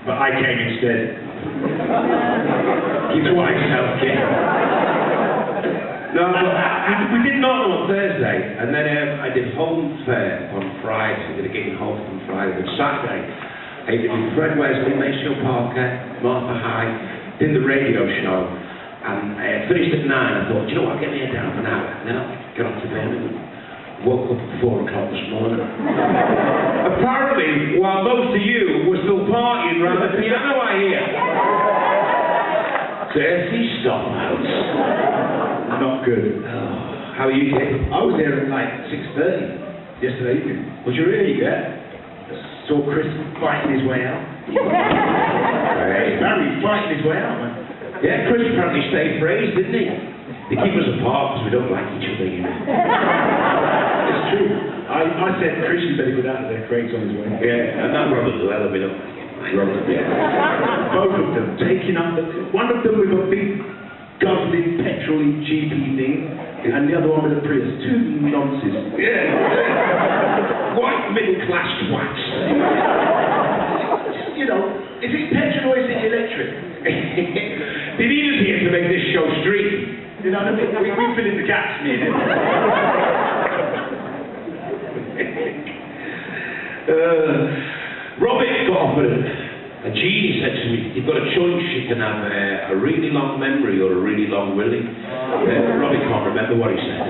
but I came instead. Keep it to myself, kid. No, but we did Norton on Thursday, and then I did home fair on Friday. I did a gig in Home on Friday. Then Saturday, I did with Fred Wesley, Maceo Parker, Martha High, did the radio show, and I finished at 9. I thought, you know what, get me here down for an hour, and then I'll get off to Birmingham. Woke up at 4 o'clock this morning. Apparently, while most of you were still partying around the piano, I hear. Dirty stopouts. Not good. Oh, how are you, kid? I was there at like 6:30 yesterday evening. Was you really? Yeah. Saw Chris fighting his way out. Barry fighting his way out, man. Yeah, Chris apparently stayed praised, didn't he? They keep us apart because we don't like each other, you know. It's true. I said, Chris, you better get out of there. Craig's on his way. Yeah, and that Robert as well, we don't like him. Robert, yeah. Both of them taking up one of them with a big guzzling petrol-y GP thing, and the other one with a Prius. Two nonsense. Yeah. White middle-class twats. You know, is it petrol or is it electric? They need us here to make this show street. You know what I mean? We fill in the gaps, me and him. Robert got offered a genie said to me, you've got a choice, you can have a really long memory or a really long willy. Robbie can't remember what he said.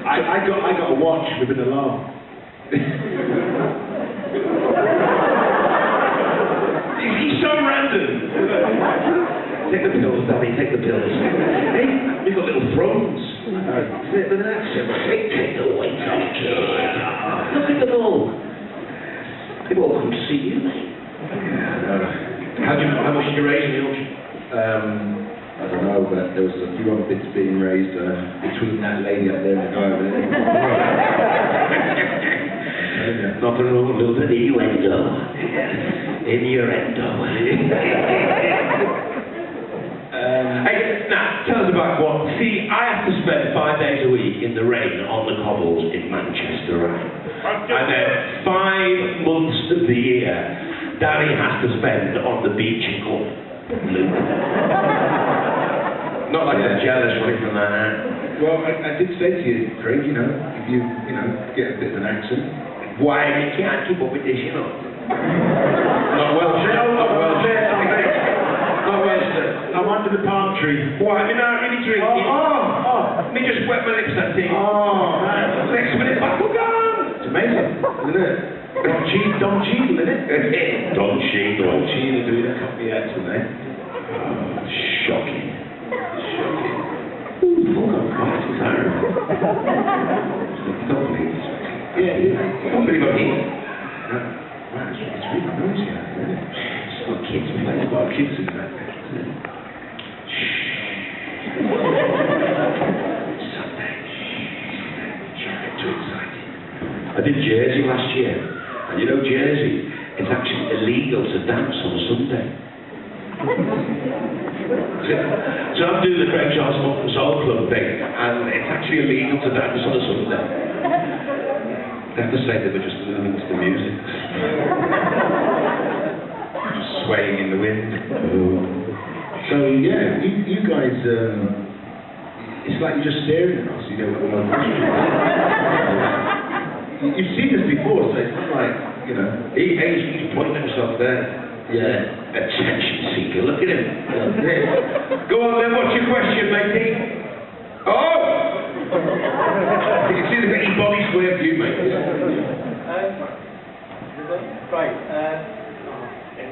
I got a watch with an alarm. He's so random. Take the pills, Daddy, take the pills. Hey, we've got little thrones. Take the weight off, kid. Look at them all. They've all come to see you, mate. How much did you raise in the auction? I don't know, but there was a few other bits being raised between that lady up there and the guy over there. Nothing wrong with a little bit of innuendo. Innuendo. Now, tell us about what... See, I have to spend 5 days a week in the rain on the cobbles in Manchester, right? And then 5 months of the year, Danny has to spend on the beach in Cork. Not like I'm jealous running from that. Well, I did say to you, Craig, you know, if you get a bit of an accent. Why, you can't keep up with this, you know. Not Welsh, not Welsh. Not Welsh, sir. I'm under the palm tree. Why, I'm not really drinking. Let me just wet my lips, that thing. Next minute, back we're gone. It's amazing, isn't it? Don Cheadle, isn't it? Don Cheadle. Don Cheadle doing a copy accent, eh? Shocking. Shocking. Ooh, fuck on Christ, it's Irish. Don't believe this. Yeah, don't believe I'm here. Wow, it's really noisy out there, isn't it? It's got kids playing. There's a lot of kids in the background, isn't it? Sunday. Don't get too excited. I did Jersey last year, and you know Jersey, it's actually illegal to dance on a Sunday. So I'm doing the Craig Charles Soul Club thing, and it's actually illegal to dance on a Sunday. I have to say they were just moving to the music. Just swaying in the wind. So yeah, you guys, it's like you're just staring at us, you know, no questions. You've seen this before, so it's not like, you know. He's pointing at himself there. Yeah. Attention seeker, look at him. Go on then, what's your question, matey? Oh! You can see the big body square view, mate. Right.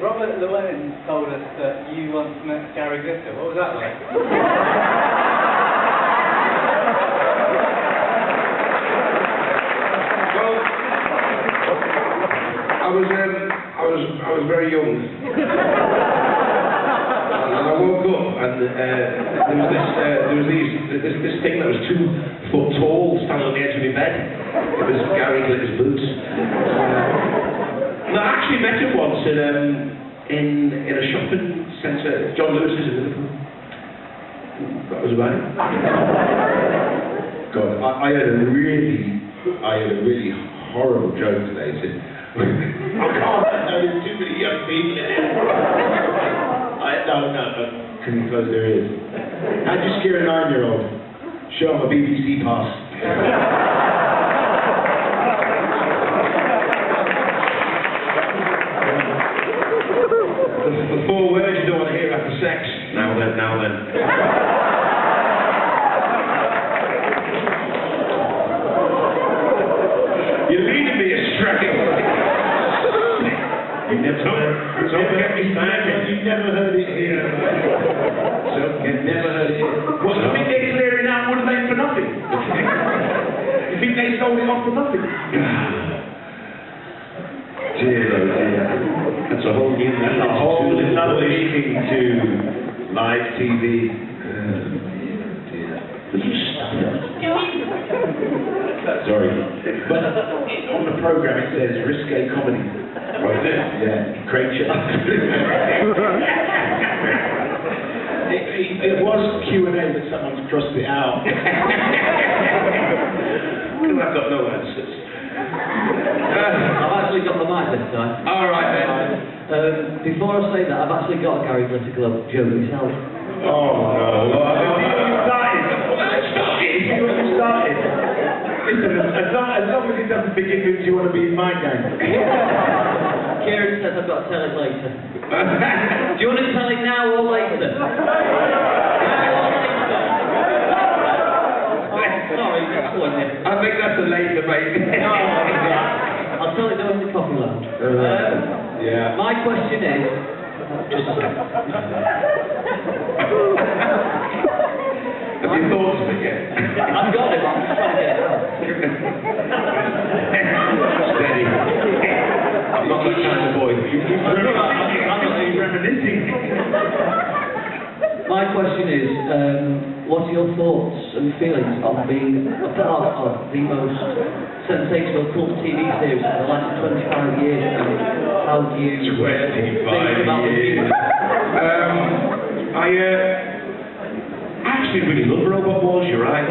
Robert Llewellyn told us that you once met Gary Glitter. What was that like? Well, I was very young. And I woke up and there was this thing that was 2 foot tall standing on the edge of my bed. It was Gary Glitter's boots. And I actually met him once in a shopping centre, John-Jules in Liverpool. That was about it. God, I had a really horrible joke today. It said, I can't, there's too many young people in here. No, can you close their ears? How'd you scare a 9-year-old? Show him a BBC pass. The 4 words you don't want to hear after sex. Now then. You're leading me astray. Don't get me started. You've never heard it here. You've never heard it. What, you think they're clearing out Woodlane for nothing? You think they sold it off for nothing? Dear, oh dear. That's a whole new meaning. A whole another meaning to live TV. Will you stop it? Sorry. But on the programme it says risque comedy. Right there? Yeah. Craig It was Q&A, but someone's crossed it out. I've got no answers. I've actually got the mic this time. All right then. Before I say that, I've actually got a Gary Glitter Glove joke myself. Oh no. You started. Listen, as long as it doesn't begin with, do you want to be in my gang? Kieran says I've got to tell it later. Do you want to tell it now or later? Sorry, that's one here. I think that's a later, mate. I'll tell it though in the coffee lounge. Yeah. My question is... Just a second. Have you thought of it yet? I've got it, I'm just trying to get it out. Steady. I'm not that kind of boy. He's reminiscing. My question is, what are your thoughts and feelings on being a part of the most sensational cult TV series of the last 25 years? And how do you think about years. I actually really love Robot Wars, you're right.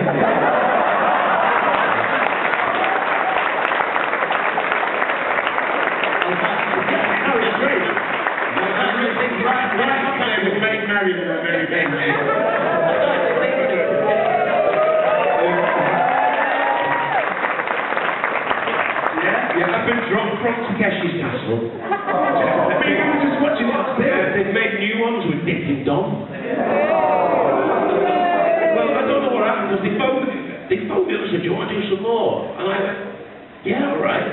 Married in a very big Yeah, I've been dropped from Takeshi's Castle. I mean, we were just watching it upstairs. They've made new ones with Dick and Dom. Well, I don't know what happened, because they phoned me up and said, do you want to do some more? And I went, yeah, all right.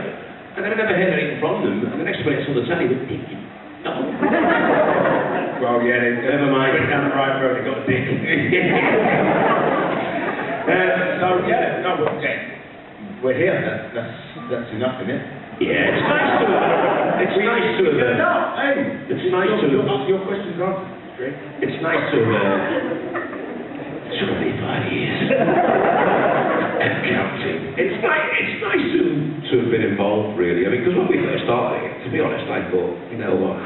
And then I never heard anything from them, and the next minute it's on the telly with Dick and Dom. Well, yeah, never mind. Went down the right road and got a dick. We're here. That's enough, isn't it? Yeah, it's nice to have. It's nice to have. No, hey, it's nice to have. Your question's answered. Great. It's nice to have. 25 years. And counting. It's nice to have been involved, really. I mean, because when we first started, to be honest, I thought, you know what?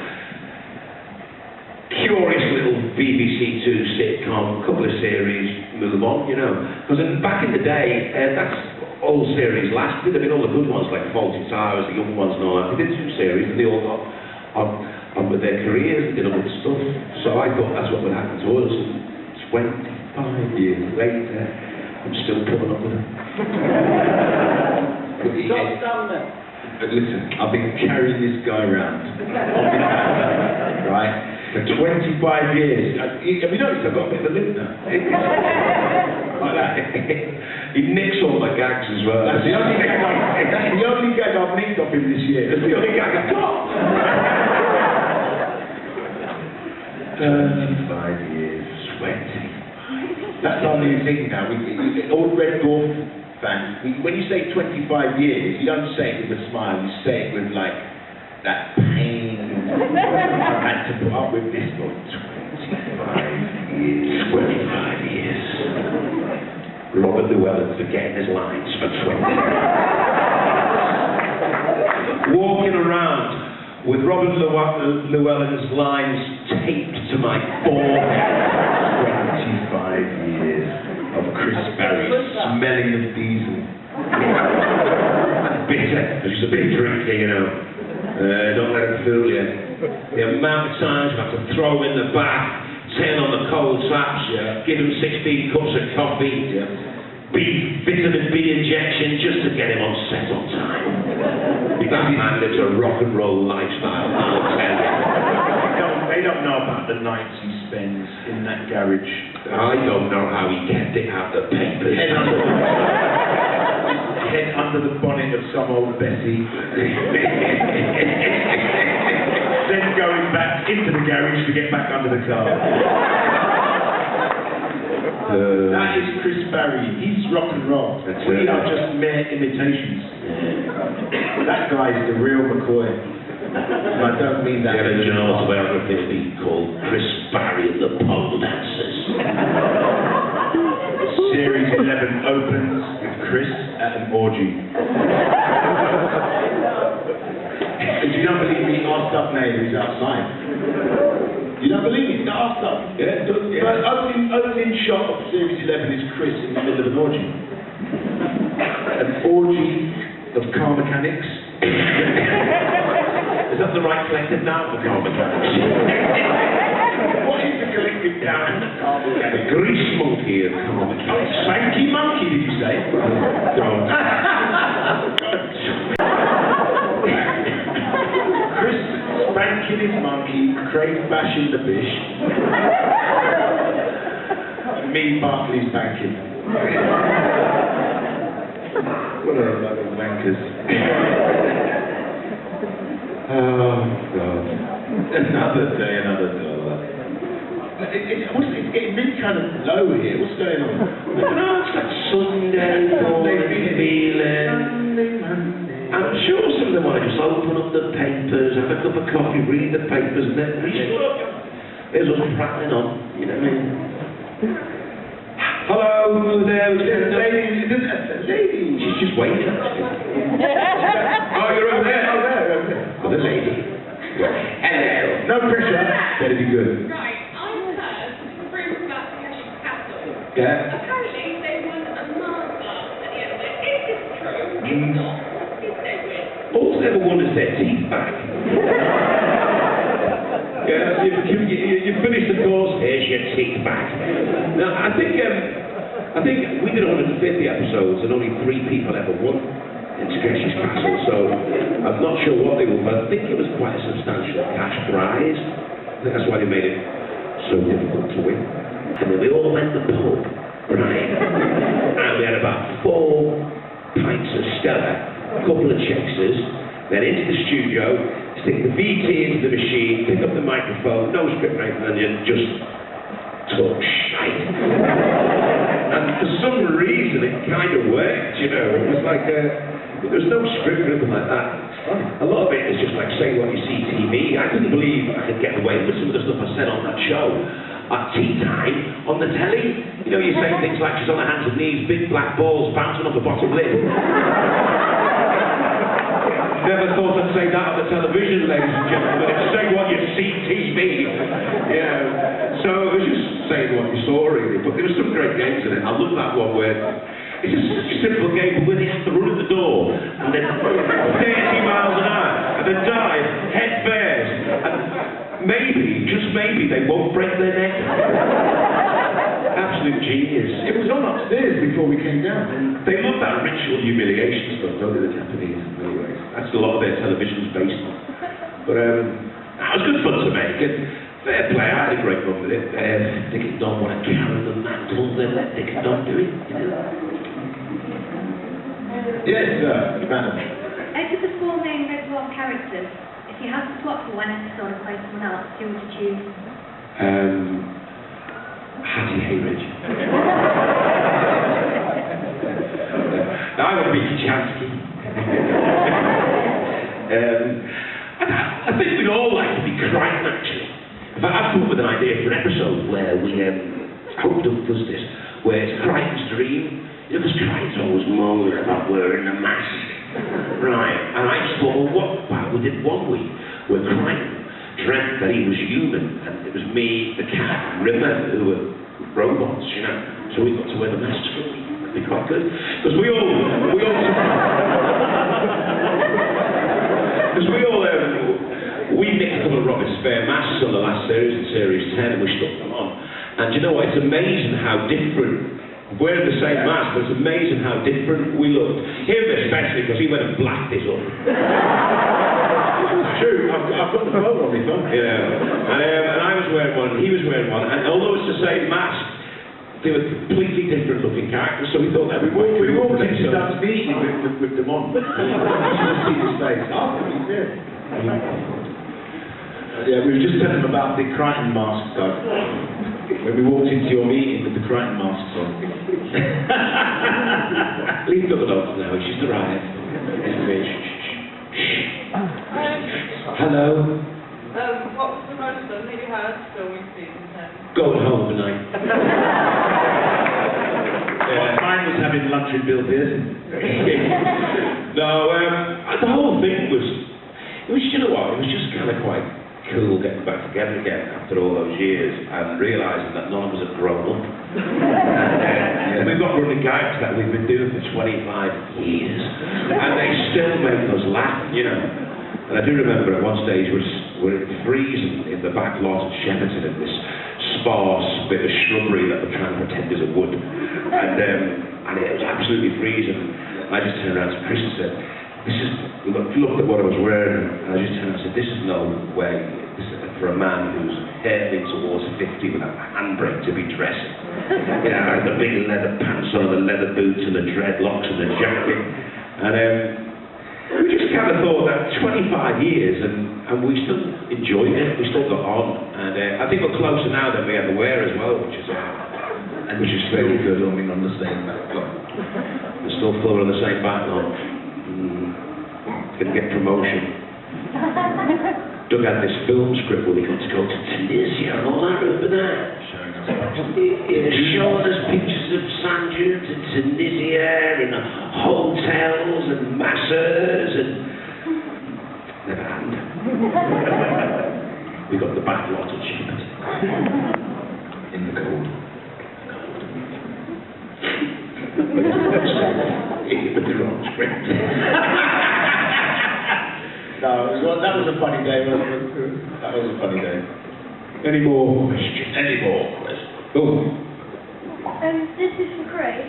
Curious little BBC Two sitcom, couple of series, move on, you know. Because back in the day, that's all series lasted. I mean, all the good ones like Fawlty Towers, the young ones and all that. They did 2 series and they all got on with their careers and did other stuff. So I thought that's what would happen to us. And 25 years later, I'm still putting up with them. Stop down there. Listen, I've been carrying this guy around on my back, right? For 25 years. Have you noticed I've got a bit of a limp now? Like that. He nicks all my gags as well. That's the only gag I've nicked off him this year. That's the only gag I've got. 25 years. 20. That's our new thing now. All Red Dwarf fans, when you say 25 years, you don't say it with a smile, you say it with like that pain. I've had to put up with this for 25 years. 25 years. Robert Llewellyn's forgetting his lines for 20 years. Walking around with Robert Llewellyn's lines taped to my forehead. 25 years of Chris Barry, smelling of diesel. Bitter, she's a big drinker, you know. Don't let him fool you. The amount of times you have to throw him in the bath, turn on the cold taps, give him 16 cups of coffee, vitamin B injection just to get him on set on time. That man lives a rock and roll lifestyle, I'll tell you. They don't know about the nights he spends in that garage. I don't know how he kept it out the papers. Head under the bonnet of some old Bessie. Then going back into the garage to get back under the car. That is Chris Barry. He's rock and roll. We are just mere imitations. That guy's the real McCoy. And I don't mean that. The original autobiography would be called Chris Barry and the Pole Dancers. Series 11 opens with Chris at an orgy. If you don't believe me, ask up Naylor, he's outside. You don't believe me? Ask up. Yeah. But opening shot of Series 11 is Chris in the middle of an orgy. An orgy of car mechanics. Is that the right collective noun for car mechanics? What is the collective noun for car mechanics? Grease monkey of car mechanics. Spanky monkey, did you say? Don't. Chris spanking his monkey, Craig bashing the bish. And me, Barclays banking. What a load of wankers. Oh, God. Another day, another dollar. It's getting really kind of low here. What's going on? I don't know, it's like Sunday morning feeling. I'm sure some of them want to just open up the papers, have a cup of coffee, read the papers, and then restart. There's us prattling on, you know what I mean? Hello there, Lady. she's just waiting, actually. Oh, you're over there? Oh, there. For the lady. Hello. No pressure. Better be good. Right, I've heard rumours about Convetion Castle. Yeah? Apparently they won a Mars bar at the end of it. Is this true? If not, is they win? All they ever want is their teeth back. Yeah, you finish the course, here's your teeth back. Now, I think we did 150 episodes and only 3 people ever won in Takeshi's Castle, so I'm not sure what they won, but I think it was quite a substantial cash prize. I think that's why they made it so difficult to win. And then we all went to the pub, right? And we had about 4 pints of Stella, a couple of Chexers, then into the studio, stick the VT into the machine, pick up the microphone, no script writing, and you just talk shite. And for some reason it kind of worked, you know. It was like there was no script or anything like that. A lot of it is just like saying what you see TV. I couldn't believe I could get away with some of the stuff I said on that show. At tea time, on the telly, you know, you say things like she's on her hands and knees, big black balls bouncing off the bottom lip. Never thought I'd say that on the television, ladies and gentlemen. It's say what you see TV. Yeah. So it was just saying what you saw, really. But there were some great games in it. I love that one where it's just such a simple game where they have to run at the door and then 30 miles an hour and then dive head first. And maybe, just maybe, they won't break their neck. Absolute genius. It was on upstairs before we came down. They love that ritual humiliation stuff, don't they, the Japanese, in many ways. That's a lot of their television's based on. But it was good fun to make, and fair play, I had a great run with it. Dick and Don want to carry the mantle, then let Dick and Don do it, you know. Yes, madam. Out of the 4 main Red Dwarf characters, if you had to swap for one episode and play someone else, who would you choose? Hattie Hayridge. Now I want to be Kachansky. I think we'd all like to be Crichton, actually. In fact, I've come up with an idea for an episode where we, I hope Doug does this, where it's Crichton's dream. You know, because Crichton's always moaning about wearing a mask. Right, and I just thought, well, what about we did one week where Crichton dreamt that he was human, and it was me, the cat, and River, who were robots, you know. So we got to wear the masks for a week. It'd be quite good. Because we all we nicked a couple of Robert's Fair masks on the last series, in Series 10, and we stuck them on. And you know what? It's amazing how different, wearing the same mask, but it's amazing how different we looked. Him especially, because he went and blacked this up. It's true, I've got the photo on my phone. You know, and I was wearing one, and he was wearing one, and although it's the same mask, they were completely different looking characters, so we thought that we walked into Dan's meeting with them on. You should see his face. Yeah, we were just telling him about the Crichton masks on. When we walked into your meeting with the Crichton masks on. Leave the dogs now, she's arrived. Hello. What was the most fun that you had filming season 10? Going home tonight. Mine was having lunch with Bill Pearson. No, the whole thing was, you know what, it was just kind of quite cool getting back together again after all those years and realising that none of us had grown up. And we've got running gags that we've been doing for 25 years and they still make us laugh, you know. And I do remember at one stage we're freezing in the back lot at Shepperton in this sparse bit of shrubbery that we're trying to pretend is a wood. And it was absolutely freezing. I just turned around to Chris and said, looked at what I was wearing, and I just turned around and said, this is no way, this is for a man who's heading towards 50 with a handbrake to be dressed. You know, and the big leather pants on, the leather boots and the dreadlocks and the jacket. And we just kind of thought that 25 years and we still enjoyed it, we still got on. And I think we're closer now than we ever were as well, which is very good filming on the same backlog. We're still filming on the same backlog. Gonna get promotion. Doug had this film script where we got to go to Tunisia and all that, remember that? Showing us pictures of sand dunes in Tunisia and hotels and masseurs and never happened. We got the back lot at Shepperton. In the cold. With the wrong script. No, that was a funny day, wasn't it? That was a funny day. Any more questions? Oh. This is for Craig.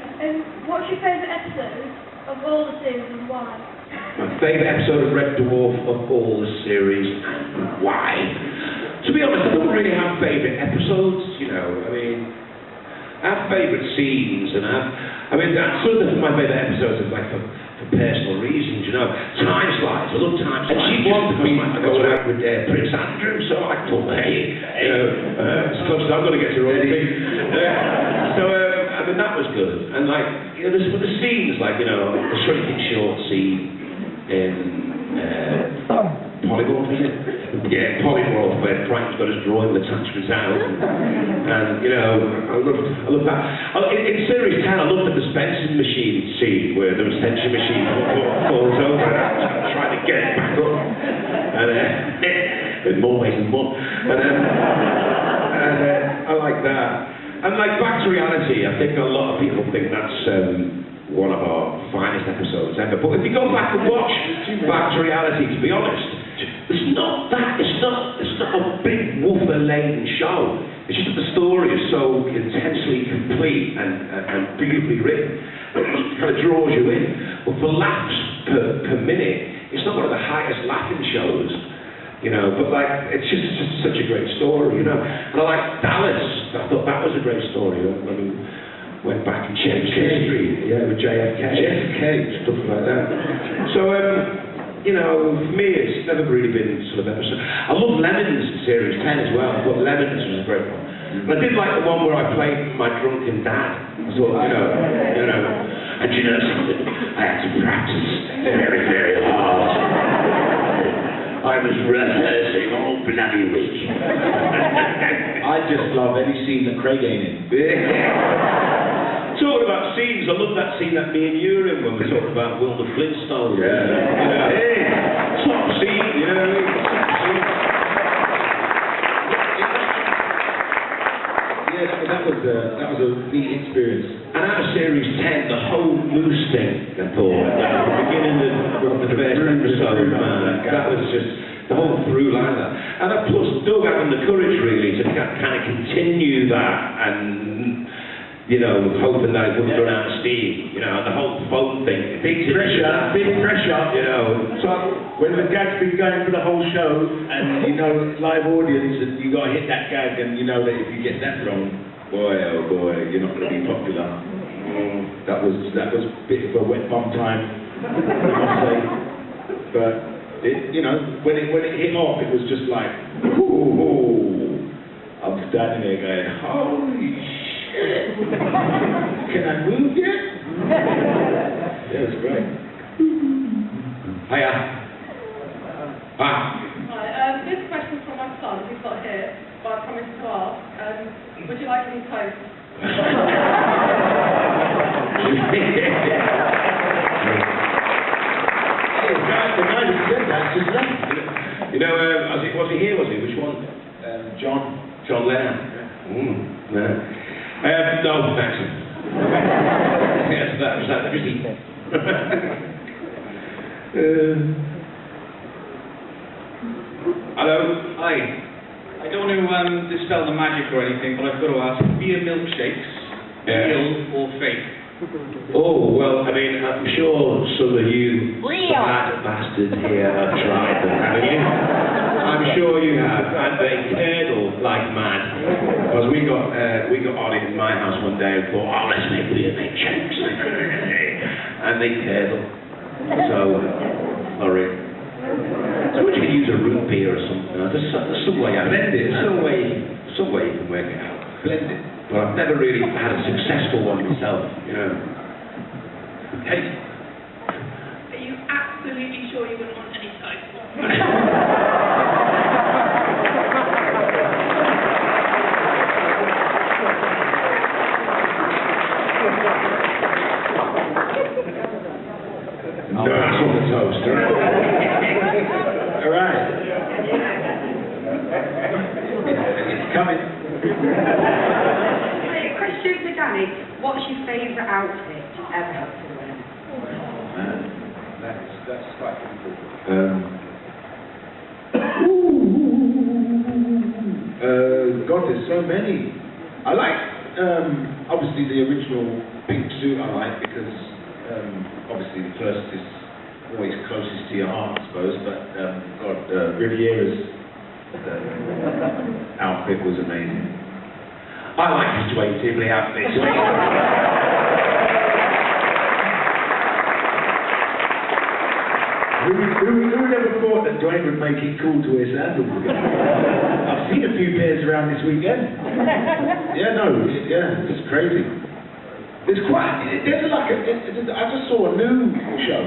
What's your favourite episode of all the series and why? My favourite episode of Red Dwarf of all the series and why? To be honest, I don't really have favourite episodes, you know. I mean, I have favourite scenes and that's sort of my favourite episodes is like for personal reasons, you know. Time slides, I love time slides. And she wanted me to go out with Prince Andrew, so I thought, hey, you know, it's close to I'm going to get to royalty. I mean, that was good. And like, you know, there's the scenes, like, you know, the shrinking short scene in Polymorph, is it? Yeah, Polymorph, where Frank's got his drawing attachments out. And you know, I love that. In Series 10, I loved the dispensing machine scene where the dispensing machine falls over and trying to get it back up. And in more ways than one. And I like that. And like Back to Reality, I think a lot of people think that's one of our finest episodes ever. But if you go back and watch Back to Reality, to be honest, it's not a big Wolfer Lane show. It's just that the story is so intensely complete and beautifully written. It kind of draws you in. But for laughs per minute, it's not one of the highest laughing shows, you know, but like, it's just such a great story, you know. And I like Dallas. I thought that was a great story when we went back and changed history, yeah, with JFK, stuff like that. So, you know, for me, it's never really been sort of episode. I love Lemons in Series 10 as well. I thought Lemons was a great one. But I did like the one where I played my drunken dad. I thought, you know, and you know something? I had to practice very, very hard. I was rehearsing all bloody week. I just love any scene that Craig ain't in. Talking about scenes, I love that scene that me and you were in when we talked about Wilder Flintstone. Yeah. You know, hey, top scene, you know what I mean? Top scene. Yeah, that was a neat experience. And out of series 10, the whole moose thing, I thought, at the beginning of the first episode, man, that was just the whole through line of that. And plus, Doug having the courage really to kind of continue that and, you know, hoping that it wouldn't run out of steam, you know, and the whole phone thing. Big pressure, you know. So when the gag's been going for the whole show, and you know, live audience, and you got to hit that gag, and you know that if you get that wrong, boy, oh boy, you're not going to be popular. That was a bit of a wet bum time, I must say. But it, you know, when it hit off, it was just like, ooh, I'm standing there going, holy shit, can I move yet? Yeah, it was great. Hiya. Hi. Hi, this question's from my son, who's not here, but I promised to ask. Would you like any toast? The guy who said that just left. You know, was he here, was he? Which one? John Lennon. No. No, thanks. Yes, that was that. Hello. Hi. I don't want to dispel the magic or anything, but I've got to ask, beer milkshakes, real or fake? Oh, well, I mean, I'm sure some of you bad bastards here have tried them, haven't you? I'm sure you have, and they curdle like mad. Because we got on in my house one day and thought, oh, let's make beer milkshakes. And they curdle. So, sorry. So we could use a root beer or something. There's some way I blend it. Some way you can work it out. Blend it. But I've never really had a successful one myself, you know. Hey. Are you absolutely sure you wouldn't want any toast? No, that's on the toast, all right? All right. It's coming. Question for Danny. What's your favourite outfit you've ever had to wear? That's quite difficult. God, there's so many. I like, obviously the original pink suit I like because, obviously the first is always closest to your heart, I suppose, but, God, Riviera's outfit was amazing. I like his Dwayne Sibley outfit. Who would ever thought that Dwayne would make it cool to wear sandals again? I've seen a few pairs around this weekend. Yeah, it's crazy. I just saw a new show,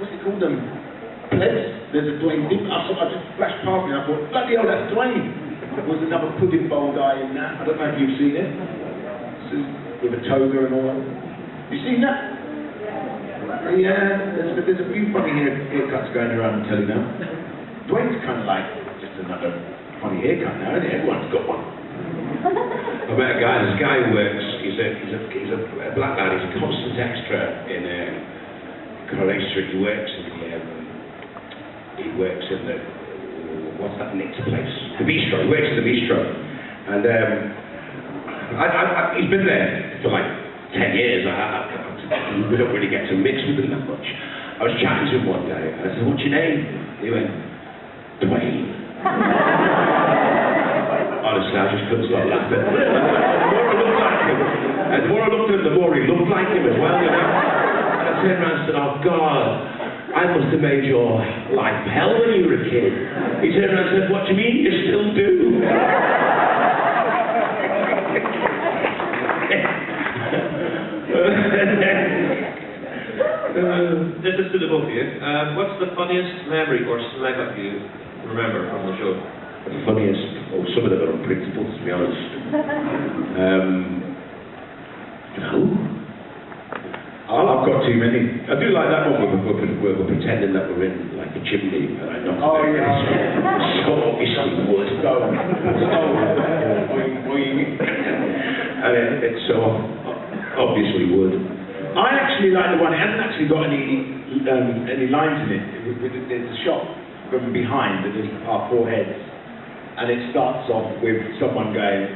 what's it called, Plebs? There's a Dwayne Sibley, I just flashed past me and I thought, bloody hell, that's Dwayne. There was another pudding bowl guy in that, I don't know if you've seen it. With a toga and all that. You seen that? Yeah, there's a few funny haircuts going around the telly now. Dwayne's kind of like just another funny haircut now, isn't it? Everyone's got one. I met a guy, this guy works, he's a black lad, he's a constant extra in Coronation Street. He works in the, what's that next place? The Bistro, he works at the Bistro. And he's been there for like 10 years. We don't really get to mix with him that much. I was chatting to him one day, and I said, what's your name? He went, Dwayne. Honestly, I just couldn't stop laughing. The more I looked at him, the more he looked like him as well, you know. And I turned around and said, oh God, I must have made your life hell when you were a kid. He turned around and said, what do you mean? You still do. This is to the both of you. What's the funniest memory or celebrity you remember from the show? The funniest, some of them are unprintable, to be honest. I've got too many. I do like that one where we're pretending that we're in like a chimney and I knocked yeah. so obviously wood. it so obviously would. I actually like the one, it hasn't actually got any lines in it. There's a shot from behind that there's our four heads, and it starts off with someone going,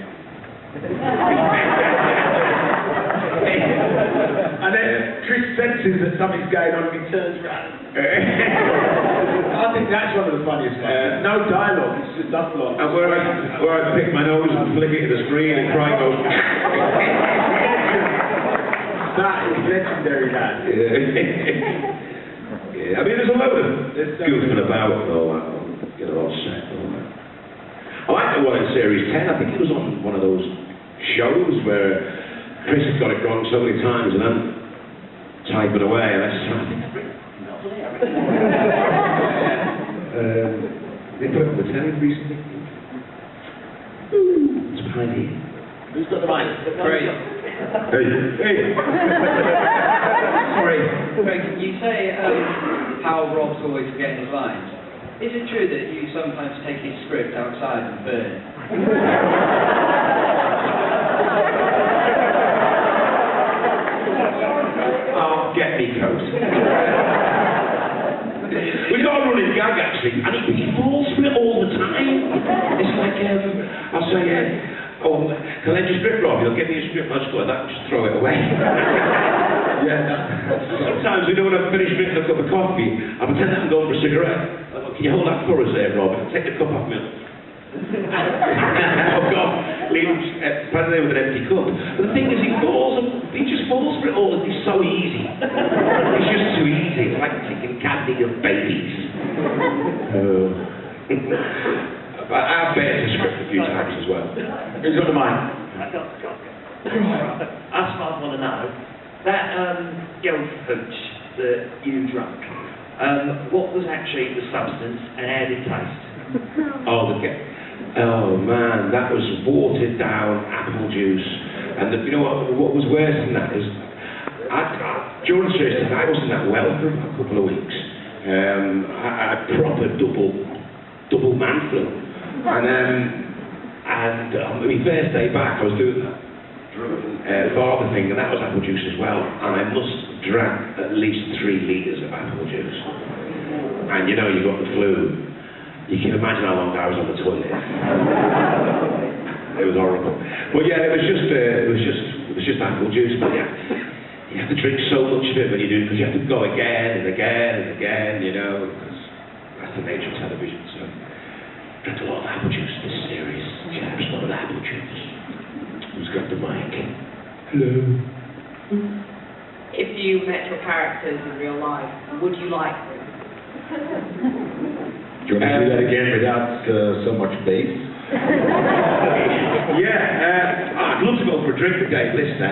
and then Chris senses that something's going on and he turns around. I think that's one of the funniest ones. No dialogue, it's just us lot. And where I pick my nose and flick it to the screen and cry goes. That is legendary, that. Yeah, I mean, there's a load of goofing about and all that, get it all set and all that. I like the one in Series 10, I think it was on one of those shows where Chris had got it wrong so many times and I'm typing away and I just think that's pretty lovely. They put it on the telly recently. It's behind here. Who's got the mic? Craig. Hey. Sorry, Craig, you say how Rob's always forgetting his lines. Is it true that you sometimes take his script outside and burn it? Oh, get me coat. We've got a running gag actually, and he falls for it all the time. It's like, I'll say, oh, can I lend you a script, Rob? He'll give me a script, I'll just go like that and just throw it away. Sometimes we don't have finished drinking a cup of coffee, I pretend that I'm going for a cigarette. Like, can you hold that for us there, Rob? Take the cup off me. Oh God, leave him standing there with an empty cup. But the thing is, he just falls for it all. It's so easy. It's just too easy. It's like taking candy of babies. But I've better the script a few times as well. Who's got the mic? I got it. That's what I want to know. That Dwarf hooch that you drank, what was actually the substance and how did it taste? Oh man, that was watered down apple juice. And you know what was worse than that is, during the series, I wasn't that well for a couple of weeks. I had proper double man flu. And on my first day back, I was doing that father thing, and that was apple juice as well. And I must have drank at least 3 litres of apple juice. And you know, you got the flu. You can imagine how long I was on the toilet. It was horrible. But yeah, it was just apple juice. But yeah, you have to drink so much of it when you do, because you have to go again and again and again, you know, because that's the nature of television. So I drank a lot of apple juice this series. Chaps, a lot of apple juice. Who's got the mic? Hello. If you met your characters in real life, would you like them? Do you want to do that again without so much bass? Yeah, I'd love to go for a drink with Dave Lister.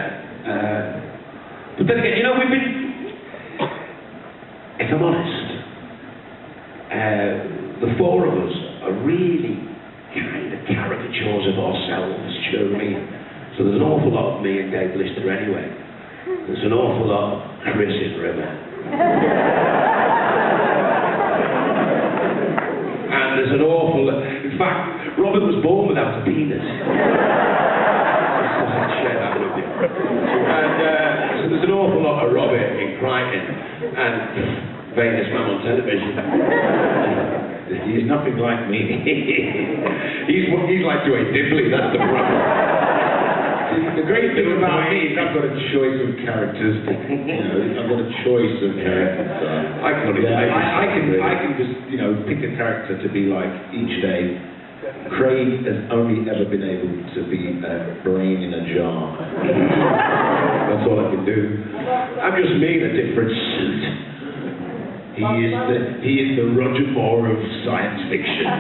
But then again, you know, if I'm honest, the 4 of us are really kind of caricatures of ourselves, do you know what I mean? So there's an awful lot of me and Dave Lister anyway. There's an awful lot of Chris in River. And there's an awful... In fact, Robert was born without a penis. I'd share that with you. And so there's an awful lot of Robert in Crichton and famous man on television. He's nothing like me. he's like Dwayne Dibley, that's the problem. The great thing about me is I've got a choice of characters. I've got a choice of characters. I can just, pick a character to be like each day. Craig has only ever been able to be a brain in a jar. That's all I can do. I'm just me in a different suit. He is the Roger Moore of science fiction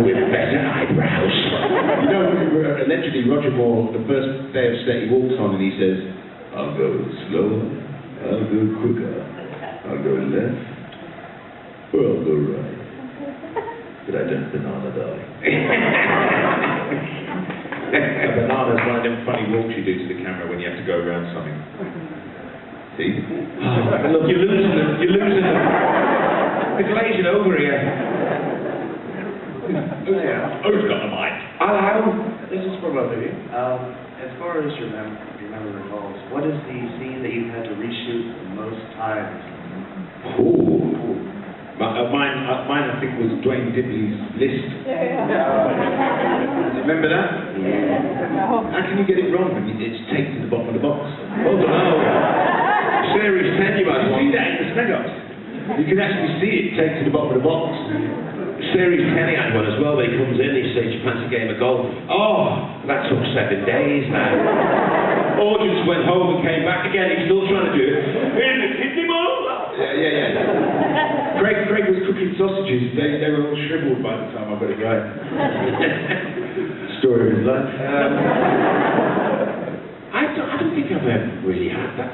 with better eyebrows. Allegedly Roger Moore, the first day of set, he walks on and he says, "I'll go slower, I'll go quicker, I'll go left, or I'll go right. But I don't banana die." A banana's one of them funny walks you do to the camera when you have to go around something. See? Oh, look, you're losing them. It's glazing over here. Who's got the mic? Hello. This is for both of you. As far as your memory recalls, what is the scene that you've had to reshoot the most times? Mine, I think, was Dwayne Dibley's List. Remember that? How can you get it wrong when it's taped to the bottom of the box? Oh, no. Series 10, you might See that in the Smegos? You can actually see it taped to the bottom of the box. Series 10 he had one as well, where he comes in, he says, "You fancy a game of golf?" Oh, that took 7 days now. Audience went home and came back again, he's still trying to do it. In the kidney ball! Yeah. Craig was cooking sausages. They were all shriveled by the time I got it right. Story of his life. I don't think I've ever really had that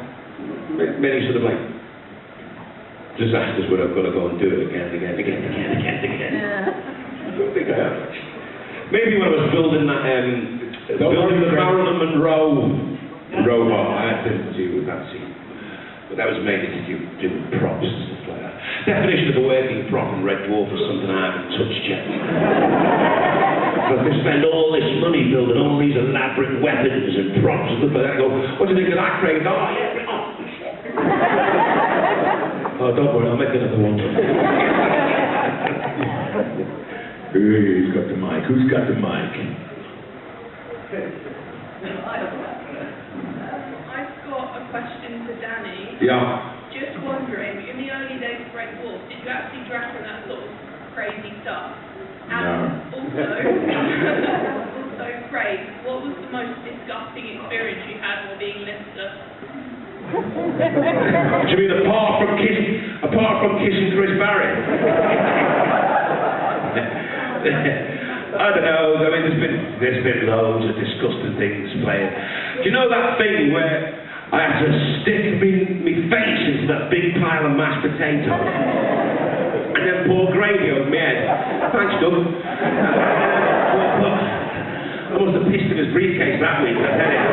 many sort of like disasters where I've got to go and do it again. Yeah. I don't think I have. Maybe when I was building that, building the Marilyn Monroe robot, I had to deal with that scene. But that was mainly to do with props and stuff like that. Definition of a working prop in Red Dwarf was something I haven't touched yet. But they spend all this money building all these elaborate weapons and props and stuff like that. I go, "What do you think of that, Craig?" "Oh, yeah, bring it on." "Oh, don't worry, I'll make another one." Who's got the mic? Who's got the mic? I've got a question for Danny. Yeah. Just wondering, in the early days of Red Dwarf, did you actually dress in that sort of crazy stuff? And also, Craig, what was the most disgusting experience you had while being listless? Do you mean apart from kissing Chris Barry? I don't know. I mean, there's been loads of disgusting things playing. Do you know that thing where I had to stick my face into that big pile of mashed potatoes and then pour gravy over my head? Thanks, Doug. I must have pissed in his briefcase that week, I tell you.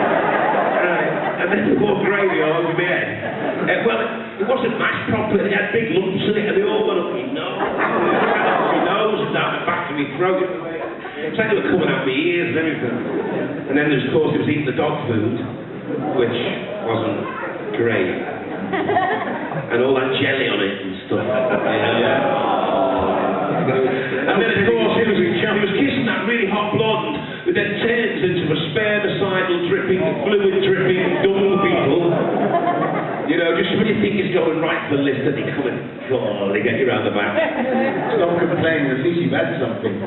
And then pour gravy all over my head. Well, it wasn't mashed properly. It had big lumps in it, and they all went up my nose and down the back of my throat. It's like they were coming out my ears and everything. And then, of course, it was eating the dog food, which wasn't great. And all that jelly on it and stuff. And then, of course, he was kissing that really hot blonde, who then turns into a spermicidal dripping, fluid dripping dung beetle. You know, just when you think he's going right for the list, and they come and they get you round the back. Stop complaining, at least you've had something.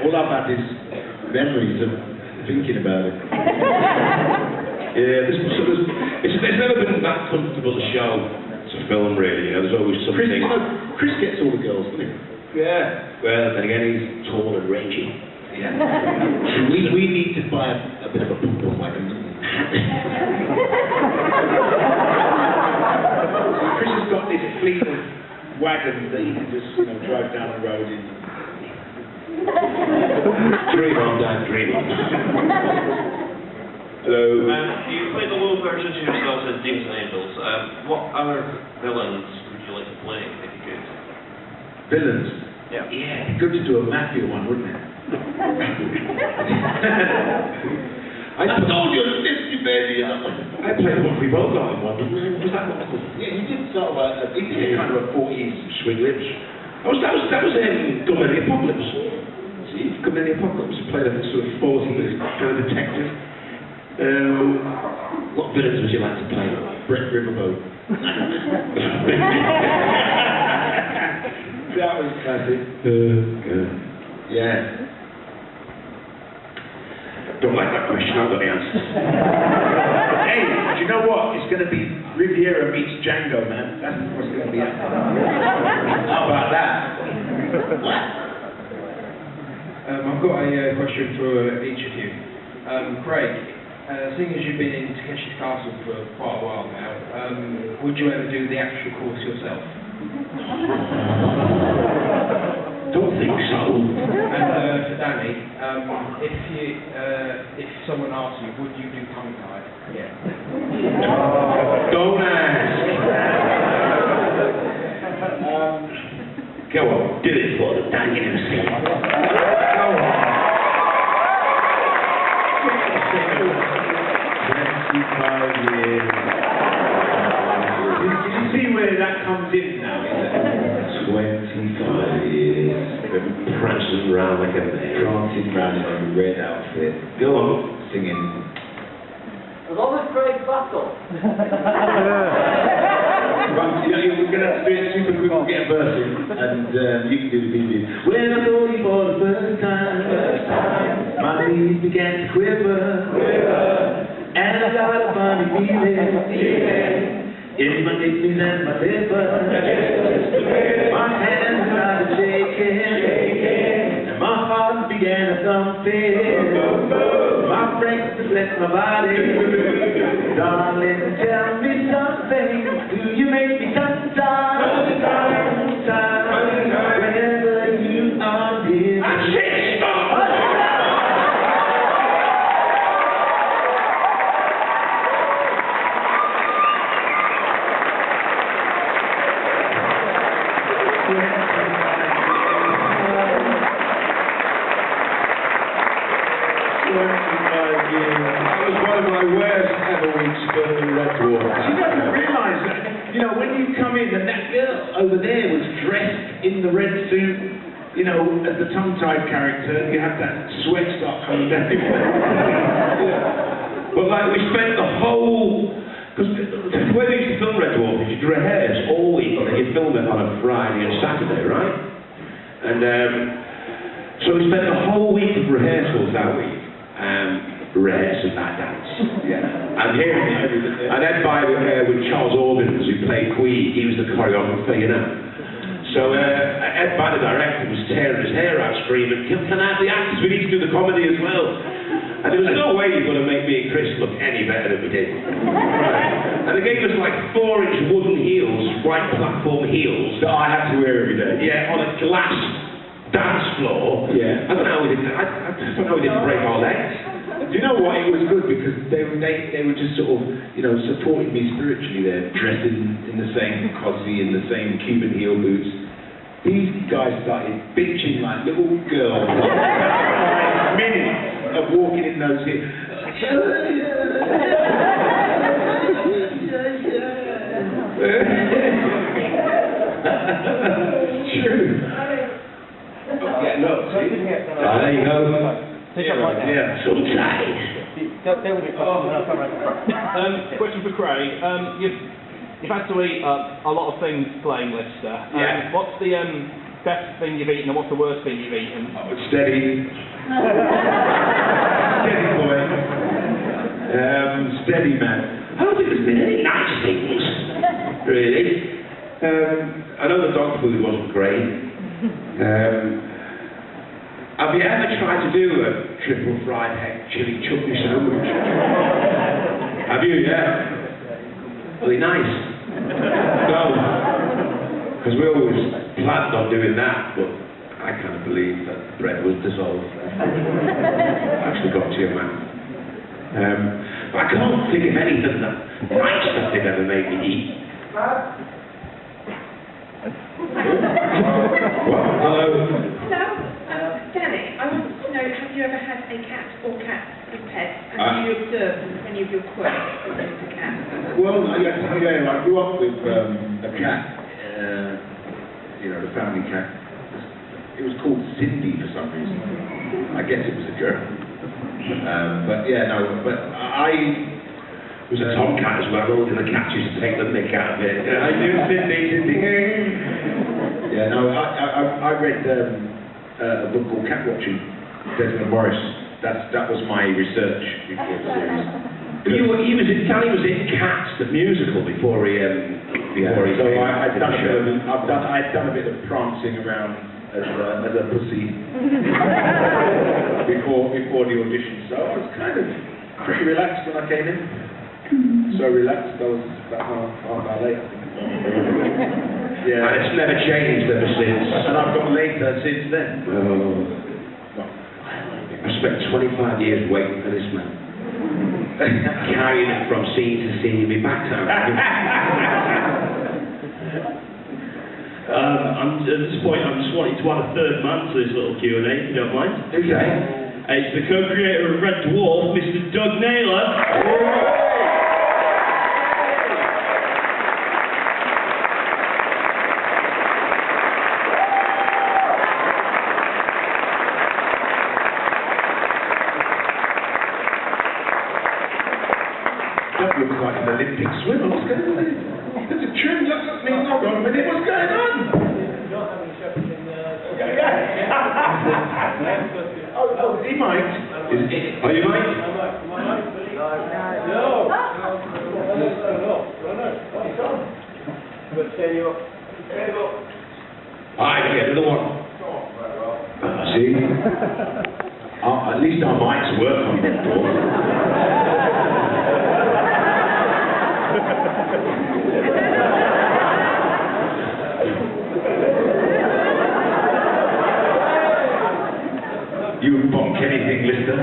All I've had is memories of thinking about it. Yeah, it's never been that comfortable a show to film, really. You know, there's always something. Chris gets all the girls, doesn't he? Yeah. Well, then again, he's tall and rangy. Yeah. we need to buy a bit of a pom-pom wagon. Chris has got this fleet of wagons that he can just, drive down the road in. Dream on, Dan, dream on. Hello. You played the low versions of yourselves as Demons and Angels. What other villains would you like to play if you could? Villains? Yeah. Yeah, it'd be good to do a mafia one, wouldn't it? I told you, listen, baby. I played one we both got in one, didn't I? Was that one? Yeah, you did sort of he did kind of a 40s Swing Lips. That was Gun in the Apocalypse. See, Gun in the Apocalypse. Played a sort of 40s kind of detective. What villains would you like to play? Brett Riverboat. That was classic. Yeah. Don't like that question, I've got the answers. Hey, do you know what? It's going to be Riviera meets Django, man. That's what's going to be happening. How about that? I've got a question for each of you. Craig, seeing as you've been in Takeshi's Castle for quite a while now, would you ever do the actual course yourself? Don't think so. And for Danny, if someone asks you, would you do tongue tie? Yeah. Don't ask. Go on, do it for them, Danny. Go on. dancing round like a man. Dancing round in a red outfit, Go on. singing. As long as Craig's battle. Right, we're going to have to do it super quick. We'll get a verse in, and you can do the BB. When I saw you for the first time, my knees began to quiver, and I got a funny feeling in my kidneys and my liver. My hands started shaking, and my heart began to thumping. My breakfast left my body. Darling, tell me something. Do you make me sometime? Whenever you are here. That was one of my worst ever weeks for the Red Dwarf. You don't realise that, you know, when you come in and that girl over there was dressed in the red suit, you know, as the tongue-tied character, you have that sweat start coming down. But like we spent the whole, because the way they used to film Red Dwarf is you'd rehearse all week and then you film it on a Friday and Saturday, right? And so we spent the whole week of rehearsals that week. Rehearsing that dance. Yeah. And hearing it. And then with Charles Organs, who played Queen, he was the choreographer, you know. So Ed By, the director, was tearing his hair out, screaming, can I have the actors? We need to do the comedy as well. And there was no way you're going to make me and Chris look any better than we did. And they gave us like 4-inch wooden heels, white platform heels, That I have to wear every day. yeah, on a glass dance floor. Yeah. I don't know how we didn't, I don't know how we didn't break our legs. Do you know what? It was good because they were just sort of, you know, supporting me spiritually there, dressed in the same cozy, in the same Cuban heel boots. These guys started bitching like little girls. Like minutes of walking in those heels. True. Yeah, no, see? There you go. Yeah, so tight. Question for Craig. You've had to eat a lot of things playing Lister. Yeah. What's the best thing you've eaten and what's the worst thing you've eaten? Steady. Steady boy. Steady man. I don't think there's been any nice things, really. I know the dog food wasn't great. Have you ever tried to do a triple fried egg chili chutney sandwich? Have you, yeah? Really nice. No. Because we always planned on doing that, but I kind of believe that the bread was dissolved. Actually got to you, man. But I can't think of anything that nice that they've ever made me eat. What? Hello? Hello, Danny, I want to know, have you ever had a cat or cats as pets? And do you observe any of your quirks with the cat? Well, yeah, I grew up with a cat, you know, the family cat. It was called Cindy for some reason. I guess it was a girl. But yeah, no, but it was a tomcat as well, and the cat used to take the mick out of it. I knew Cindy. Yeah, no, I read a book called Cat Watching, Desmond Morris. That was my research before the series. Danny was in Cats, the musical, before he so I'd done a bit of prancing around as a pussy before the audition. So I was kind of pretty relaxed when I came in. So relaxed, I was about half hour late. Yeah. And it's never changed ever since. And I've got later since then. I spent 25 years waiting for this man. Carrying it from scene to scene, my back's out. At this point, I'm just wanting to add a third man to this little Q&A, if you don't mind. Okay. It's the co-creator of Red Dwarf, Mr. Doug Naylor. looks like an Olympic swimmer. What's going on there? There's a trim, look at me, hold on a minute, what's going on? Oh, he might. Are you Mike? Alright, yeah, another one. See? At least our mics work on the door. You bonk anything, listener.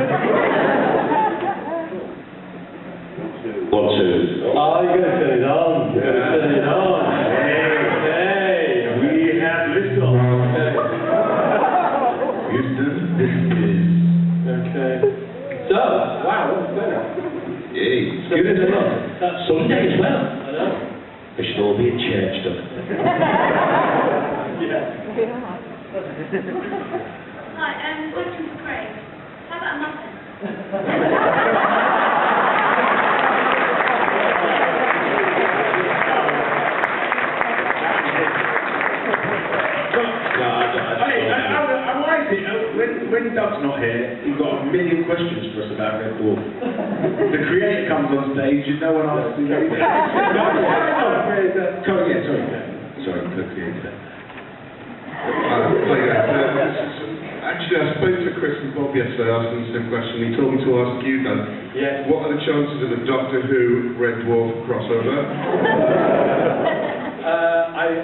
1, 2. Oh, you're going to turn it on. You're going to turn it on. Hey, we have liftoff. Houston, this is... Okay. So, wow, what's going on? Hey, it's good, isn't it? That's Sunday as well. I know. They should all be in church, don't they? Yeah. Hi, question for Craig. How about a muffin? When Doug's not here, you've got a million questions for us about Red Dwarf. The creator comes on stage and no one asks him anything. Sorry, co-creator. Actually, I spoke to Chris and Bob yesterday, asked them the same question. He told me to ask you, Doug. Yeah. What are the chances of a Doctor Who Red Dwarf crossover?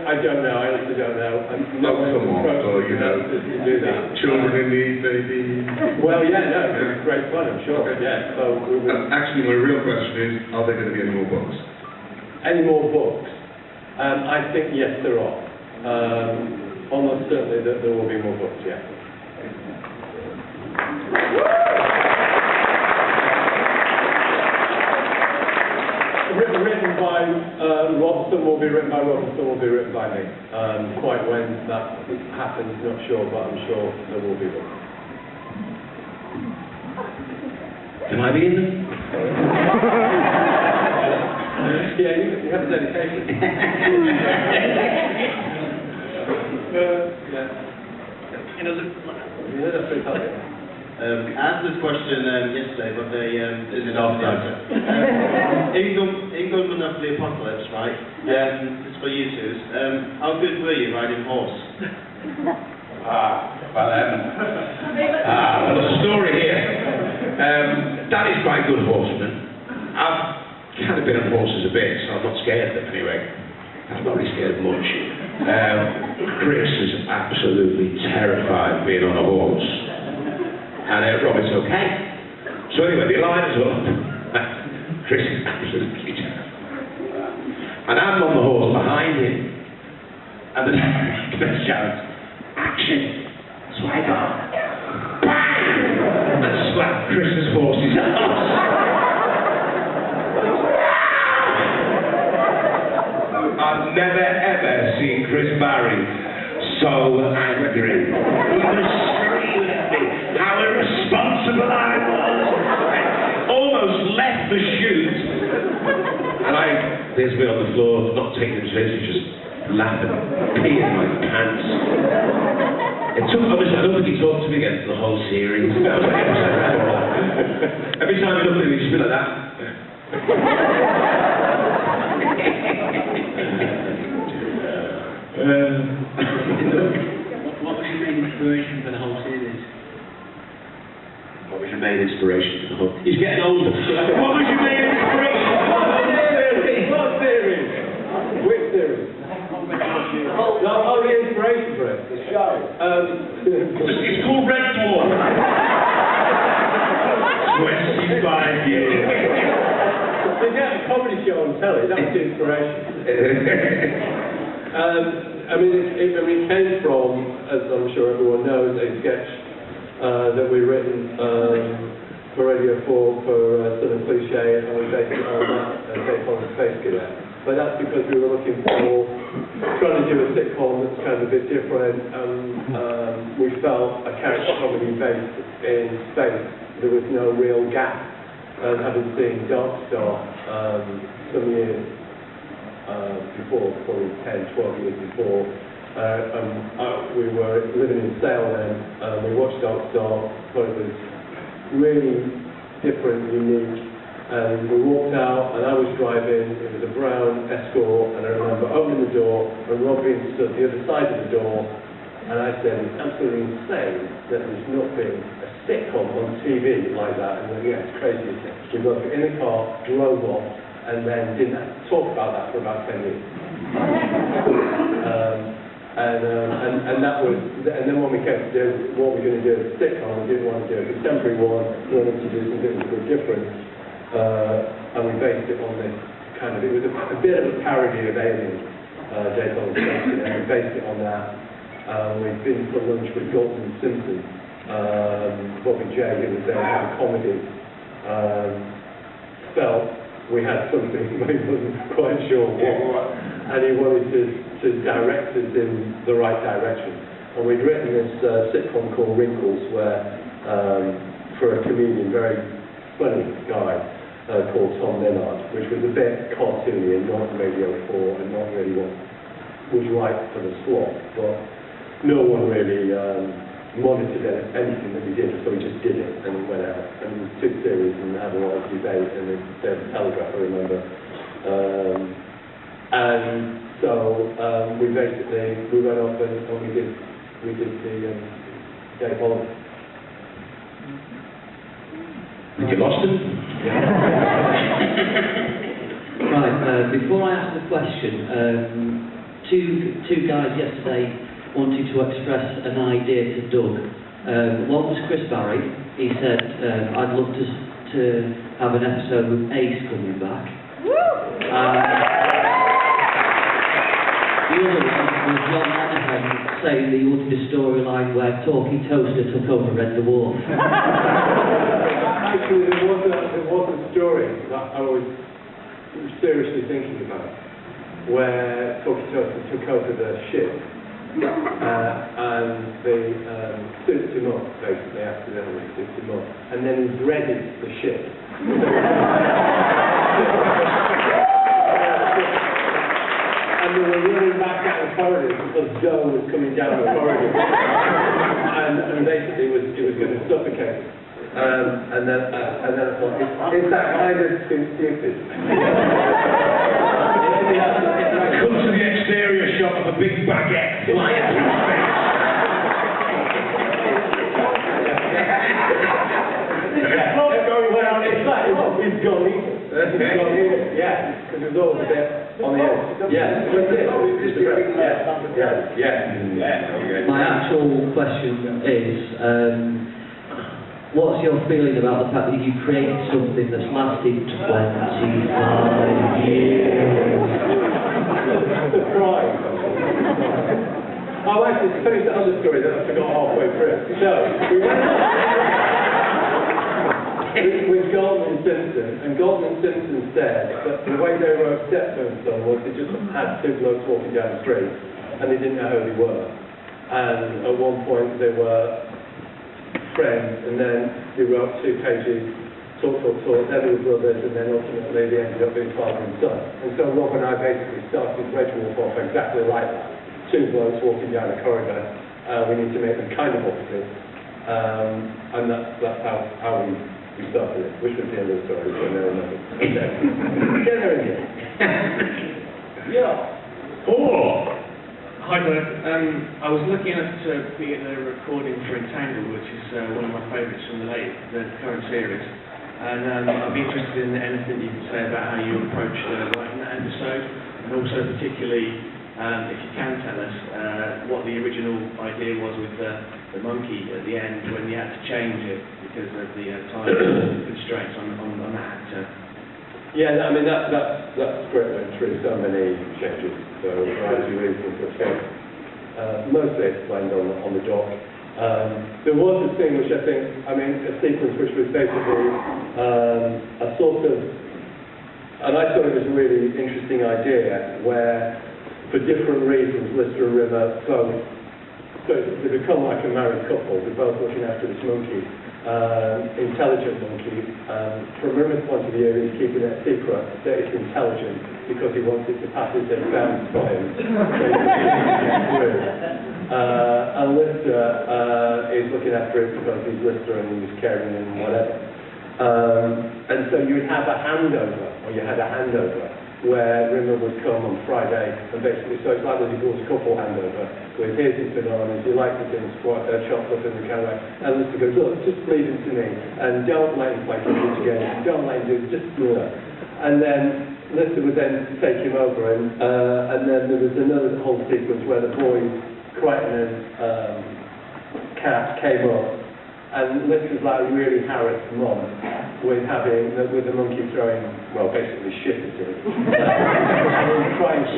I don't know. I honestly don't know. No, come on, so you know. Do that. Children in need, maybe. Well, yeah, no, it's great fun, I'm sure. Okay. Yeah. So we will. Actually, my real question is, are there going to be any more books? Any more books? I think yes, there are. Almost certainly that there will be more books. Yeah. Written by Rob, some will be written by Rob, and some will be written by me. Quite when that happens, not sure, but I'm sure there will be one. Can I be in them? Yeah, you have a dedication. I asked this question yesterday, but they didn't ask the answer. England Monopoly Apocalypse, right? It's for you two. How good were you riding horse? Well, there's a story here. Daddy's quite a good horseman. I've kind of been on horses a bit, so I'm not scared of them anyway. I'm not really scared of much. Chris is absolutely terrified being on a horse. And Robert's okay. So anyway, the line's up. Chris is absolutely terrified. And I'm on the horse behind him. And the director shouts, "Action! Swagger!" Bang! And slapped Chris's horse's ass. I've never ever seen Chris Barry so angry. He was screaming at me how irresponsible I was. I almost left the shoot. And there's me on the floor, not taking it seriously, just laughing, peeing my pants. It took, honestly, I don't think he talked to me again for the whole series. That was like episode 4. Every time he looked at me, he'd just be like that. What was your main inspiration for the whole series? What was your main inspiration for the whole... He's getting older. What was your main inspiration for the whole series? What series? Which series? Oh, the inspiration for it, the show. It's called Red Dwarf. 25 years. They get a comedy show on telly, that was the inspiration. I mean, it came from, as I'm sure everyone knows, a sketch that we written for Radio 4 for Southern Cliche, and we based it on that, based on the Space Cadet. But that's because we were looking for, trying to do a sitcom that's kind of a bit different, and we felt a character comedy based in space. There was no real gap and having seen Dark Star some years before, probably 10, 12 years before, we were living in Sale then, we watched Dark Star, thought it was really different, unique, and we walked out and I was driving, it was a brown Escort, and I remember opening the door and Robin stood at the other side of the door, and I said, it's absolutely insane that there's not been a sitcom on TV like that, and yeah, it's crazy. We got in the car, drove off, and then didn't talk about that for about 10 years. And that was, and then when we came to do what we're going to do as a sitcom, we didn't want to do a contemporary one, we wanted to do something that was different, and we based it on this kind of, it was a bit of a parody of Alien, James Bond, and we based it on that. We've been for lunch with Galton and Simpson, Bobby J, who was there, had a comedy, felt we had something, but he wasn't quite sure what, and he wanted to direct us in the right direction. And we'd written this sitcom called Wrinkles, where, for a comedian, very funny guy, called Tom Lennart, which was a bit cartoony and not Radio 4, and not really what was right for the slot, but no one really monitored anything that we did, so we just did it, and it went out. And it was 2 series and had a lot of debate, and the Telegraph, I remember. And so we went off and we did the Dave Oliver. Did you lost him? Right, before I ask the question, two guys yesterday wanted to express an idea to Doug. One was Chris Barry. He said, I'd love to have an episode with Ace coming back. The other one was John Anahan saying that he wanted a storyline where Talkie Toaster took over Red Dwarf. Actually, there was a story that I was seriously thinking about, where Talkie Toaster took over the ship. And they souped him up, basically, accidentally souped him up, and then he breaded the ship. And they were running back out the corridor because Joe was coming down the corridor, and basically it was going to suffocate. And then I thought, is that kind of too stupid? Come to the exterior shot of a big baguette flying through space. He's gone in. Yeah, because it was always a bit on the edge. Yeah, yeah. My actual question is, what's your feeling about the fact that you created something that's lasted 25 years? Surprise. Oh, actually, to finish the other story that I forgot halfway through. So, we went with Galton and Simpson, and Galton and Simpson said that the way they wrote Stepstone's Son was they just had 2 blokes walking down the street, and they didn't know who they were. And at one point they were friends, and then they wrote 2 pages, talk, then they were brothers, and then ultimately they ended up being father and son. And so Rob and I basically started Wedgwood off exactly like that. 2 blokes walking down a corridor, we need to make them kind of opposite. And that's how we started it, which was the end of the story, so no, nothing. Okay. Get her in here. Yeah. Oh! Hi Doug. I was lucky enough to be at the recording for Entangled, which is one of my favourites from the current series. And I'd be interested in anything you can say about how you approached writing that episode, and also particularly, if you can tell us, what the original idea was with the monkey at the end when you had to change it because of the time constraints on that actor. Yeah, I mean, that's great. Went through so many changes, so a variety of reasons. Mostly explained on the doc. There was a thing which I think, a sequence which was basically a sort of, and I thought it was a really interesting idea, where for different reasons Lister and Rimmer both So they become like a married couple. They're both looking after this monkey, intelligent monkey. From Rimmer's point of view, he's keeping it a secret that it's intelligent because he wants it to pass his exams for him. So he can get through. And Lister is looking after it because he's Lister and he's caring and whatever. And so you would have a handover, or you had a handover, where Rimmer would come on Friday and basically, so it's like the divorce couple handover, with here's his bananas, you like the things, chopped up in the caravan, and Lister goes, look, just leave him to me, and don't let him play computer games, don't let him do it, just do it. And then Lister would then take him over, and then there was another whole sequence where the boys, Crichton and Cat, came up, and Lister's like really harassed mum with the monkey throwing, well, basically shit at him. And trying to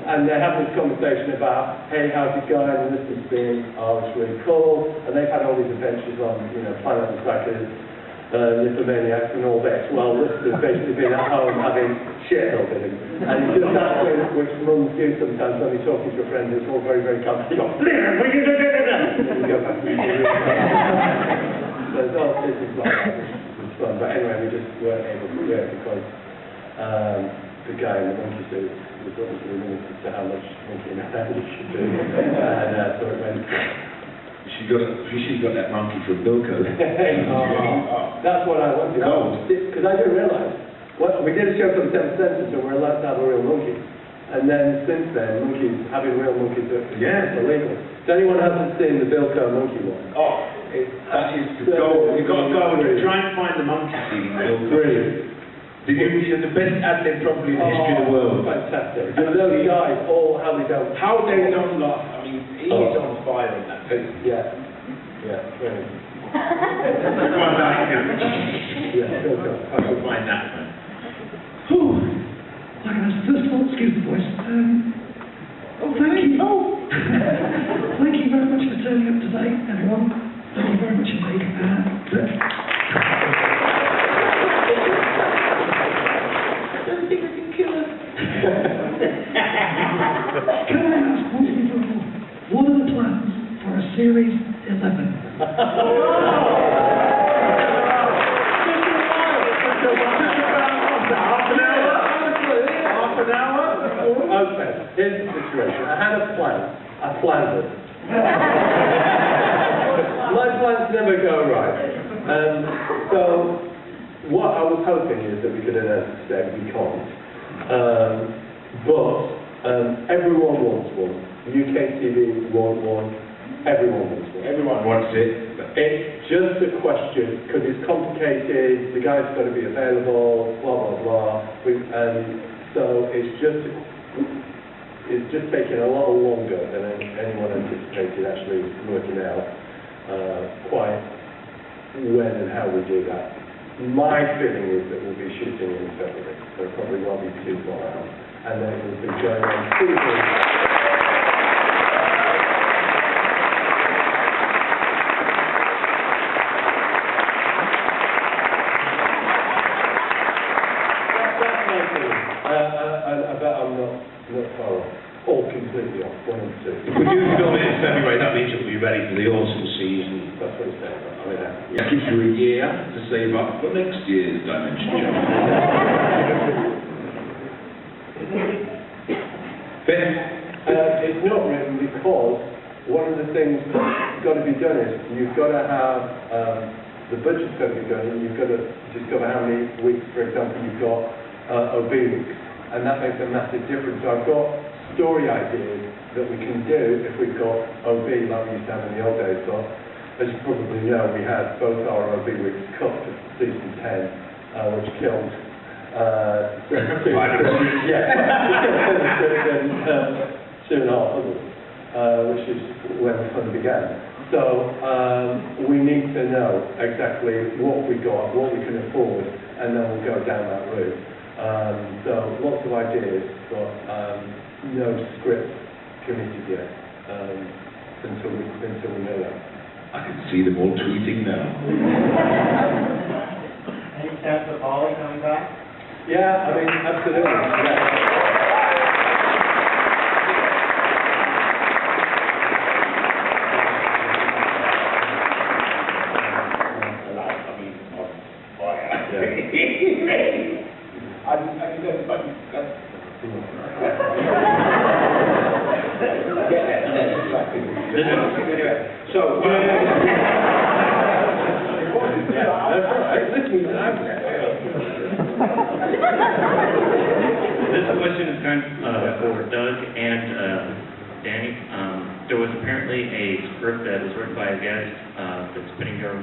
and they have this conversation about, hey, how's it going? And Lister's being, oh, it's really cool. And they've had all these adventures on, Planet of the Crackers, Nymphomaniacs and all this. Well, Lister's basically been at home having shit held in him. And it's just that thing which mums do sometimes when you're talking to a friend who's all very, very calm. You go, Liam, what are you doing? And you go back to so it's all this is like that. It's fun. But anyway, we just weren't able to do it because the guy in the monkey suit was obviously limited to how much monkey in the hand he should do. And so it went. She's got that monkey from Bilko. That's what I wanted. Because I didn't realise. Well, we did a show for the 7th Census and we're allowed to have a real monkey. And then since then, having real monkeys is illegal. So anyone hasn't seen the Bilko monkey one? Oh, that is the goal. You've got to go and try and find the monkey scene. Brilliant. You're the best ad-lib probably in the history of the world. Fantastic. And those guys, how they don't laugh. I mean, he is on fire in that film. Yeah. Yeah, brilliant. I will find that, man. Oh, hi guys. First of all, excuse the voice. Thank you. Thank you very much for turning up today, everyone. Thank you very much indeed. Don't think I can kill her. Can I ask once and for all, what are the plans for a Series 11? Half an hour? Okay, here's the situation. I had a plan. I planned it. My plans never go right. So, what I was hoping is that we could announce today, we can't. But everyone wants one. UK TV want one. Everyone wants one. Everyone wants it. It's just a question, because it's complicated, the guy's got to be available, blah, blah, blah. And so it's just taking a lot longer than anyone anticipated actually working out quite when and how we do that. My feeling is that we'll be shooting in February, so it probably won't be too far out. And then it will be going on season. I bet I'm not far off. Or completely off, 1 and 2. If we do film it in February, that means it'll be ready for the autumn season. That's what it's saying. I mean, That gives you a year to save up for next year's Dimension Job. It's not written because one of the things that's got to be done is you've got to have the budget's got to be done, and you've got to discover how many weeks, for example, you've got OB weeks, and that makes a massive difference. So I've got story ideas that we can do if we've got OB like we used to have in the old days. So as you probably know, we had both our OB weeks cut for season 10, which killed two and a half others, which is when the fun began. So we need to know exactly what we got, what we can afford, and then we'll go down that route. So lots of ideas, but no script committed yet until we know that. I can see them all tweeting now. Any chance of Ollie coming back? Yeah, I mean, absolutely. Yeah. It's listening to that. This question is kind of for Doug and Danny. There was apparently a script that was written by a guest that's pinning your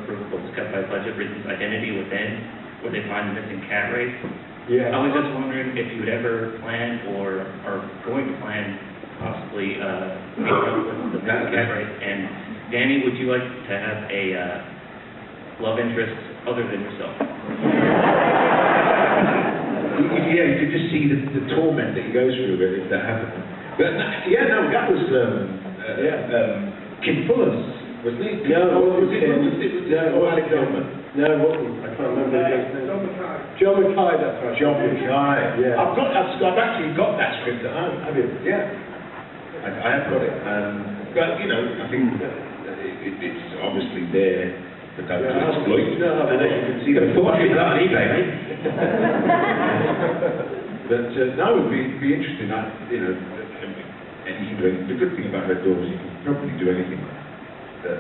approval, but was cut by budget reasons, Identity Within, where they find the missing cat race. Yeah. I was just wondering if you would ever plan or are going to plan possibly make up with the missing cat race. And Danny, would you like to have a love interest other than yourself? Yeah, you could just see the torment that he goes through if that happened. But yeah, no, that was Kim Fuller's, wasn't it? No, was it? Alex Dolman? No, it wasn't. I can't remember his name. John Mackay, that's right. John Mackay. Yeah. I've actually got that script at home. Have you? Yeah. I have got it. But, you know, I think it's obviously there for Doug to exploit. No, and as you can see, the thought is on eBay, mate. But no, it would be interesting. You know, the good thing about Red Doors, you can probably do anything that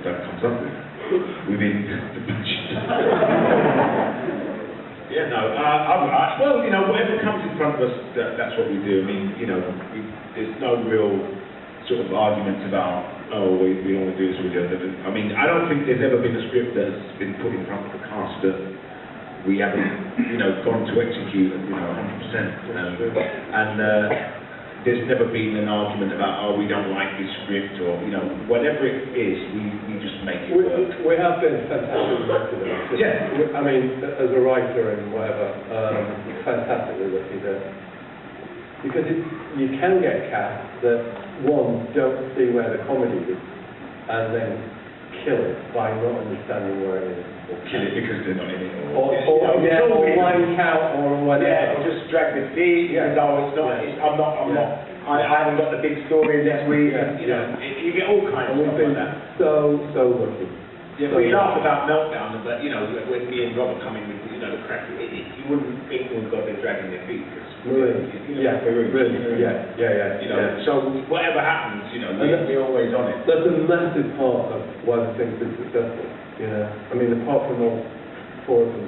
comes up within the budget. Yeah, no. Well, you know, whatever comes in front of us, that's what we do. I mean, you know, there's no real sort of arguments about, oh, we don't want to do this or the other. I mean, I don't think there's ever been a script that's been put in front of the cast that we haven't, you know, gone to execute, you know, 100%. There's never been an argument about, oh, we don't like this script, or, you know, whatever it is, we just make it work. We have been fantastically lucky though. Yeah. I mean, as a writer and whatever, fantastically lucky that, because you can get cast that, one, don't see where the comedy is, and then kill it by not understanding where it is. Or kill it because they're not in it. Or line count or whatever. Yeah, or just drag the feet, because I haven't got the big story this week. You know, you get all kinds of stuff like that. So lucky. Yeah, we laugh about Meltdown, but you know, when me and Robert come in with, you know, the crack, you wouldn't think we've got them dragging their feet. Really? Yeah, really. Yeah. You know, so whatever happens, you know, we're always on it. That's a massive part of why the thing's been successful. You know, I mean, apart from all four of them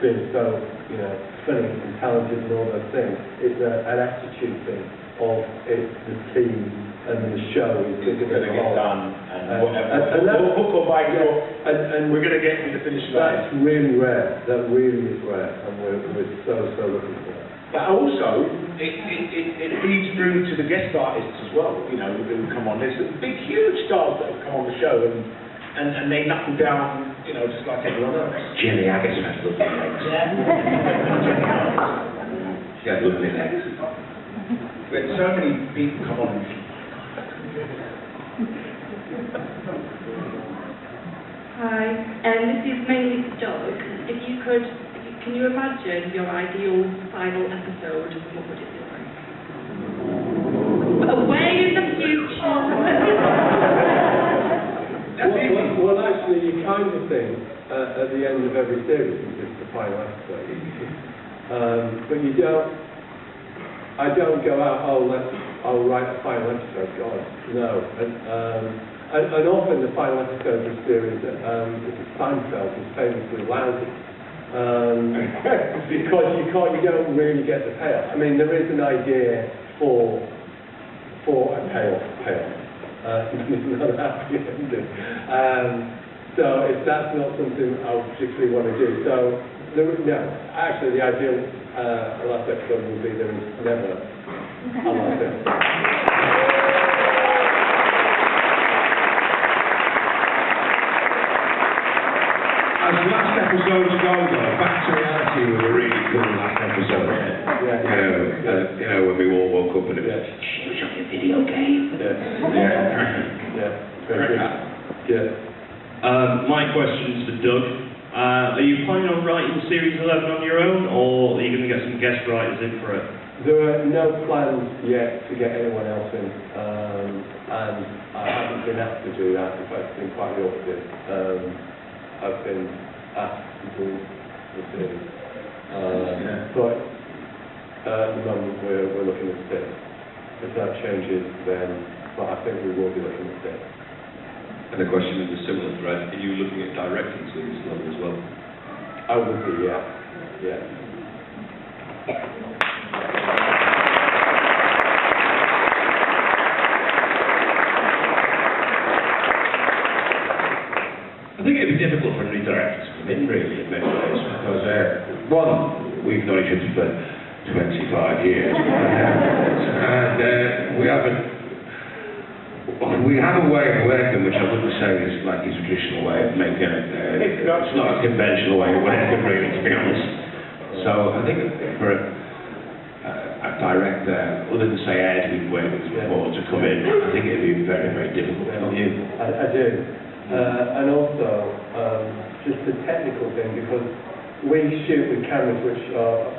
being so, you know, funny and talented and all those things, it's an attitude thing of the team and the show is going to get done and whatever. And hook or by hook, and we're going to get to the finish line. That's really rare. That really is rare, and we're so looking for that. But also, it feeds through to the guest artists as well, you know, who come on. There's big, huge stars that have come on the show, and they knuckle down, you know, just like everyone else. Jenny Agus has lovely legs. She had lovely legs. We had so many people come on. Hi, this is mainly for Doug. If you could, can you imagine your ideal final episode? What would it be like? Away in the future. Well, actually, you kind of think at the end of every series it's the final episode. But you don't. I don't go out. I'll write a final episode. God, no. And often the final episode of the series, Seinfeld is famously lousy. Because you don't really get the payoff. I mean, there is an idea for a payoff. Not a happy ending. So if that's not something I particularly want to do. So, actually the ideal last episode will be there is never a last episode. As last episodes go, though, back to reality was a really cool last episode. You know, when we all woke up and it was, she was on your video game. My question's for Doug. Are you planning on writing Series 11 on your own, or are you going to get some guest writers in for it? There are no plans yet to get anyone else in, and I haven't been asked to do that. In fact, it's been quite the opposite. I've been asked to do the series. But at the moment we're looking at 6. If that changes, then I think we will be looking at 6. And the question in a similar thread, are you looking at directing series 11 as well? I would be, yeah. Yeah. I think it'd be difficult for a new director to come in, really, in many ways, because, one, we've known each other for 25 years, and we have a way of working which I wouldn't say is like his traditional way of making it. It's not a conventional way of working, really, to be honest. So I think for a director, other than say Ed, who'd worked with before, to come in, I think it'd be very, very difficult. Don't you? I do. And also, just the technical thing, because we shoot with cameras which are,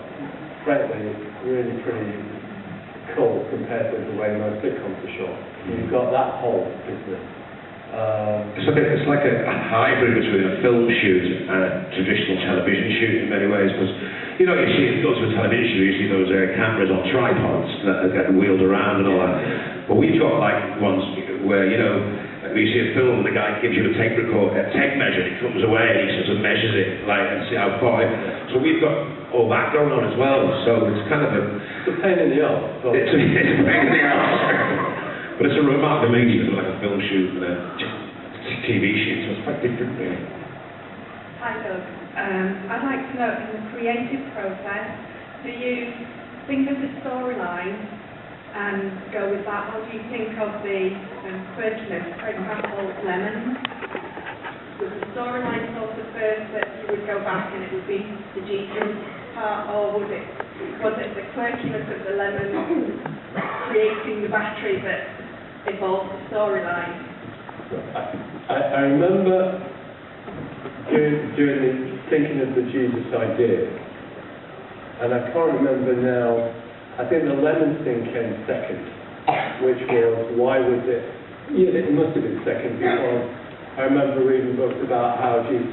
frankly, really pretty cool compared with the way most sitcoms are shot. You've got that whole business. It's like a hybrid between a film shoot and a traditional television shoot in many ways, because you know, you see, if you go to a television shoot, you see those cameras on tripods that get wheeled around and all that. But we've got like ones where, you know, you see a film and the guy gives you a tape measure, and he comes away and he sort of measures it, like, and see how far. So we've got all that going on as well. So it's kind of it's a pain in the arse. It's a pain in the arse. But it's a remarkable mixture of like a film shoot and a TV shoot, so it's quite different, really. Hi, Doug. I'd like to know, in the creative process, do you think of the storyline and go with that, or do you think of the quirkiness? For example, Lemons. Was the storyline sort of first that you would go back and it would be the Jesus part, or was it the quirkiness of the Lemons creating the battery that evolved the storyline? I remember thinking of the Jesus idea, and I can't remember now. I think the Lemons thing came second, which was, why was it? Yeah, it must have been second, because I remember reading books about how Jesus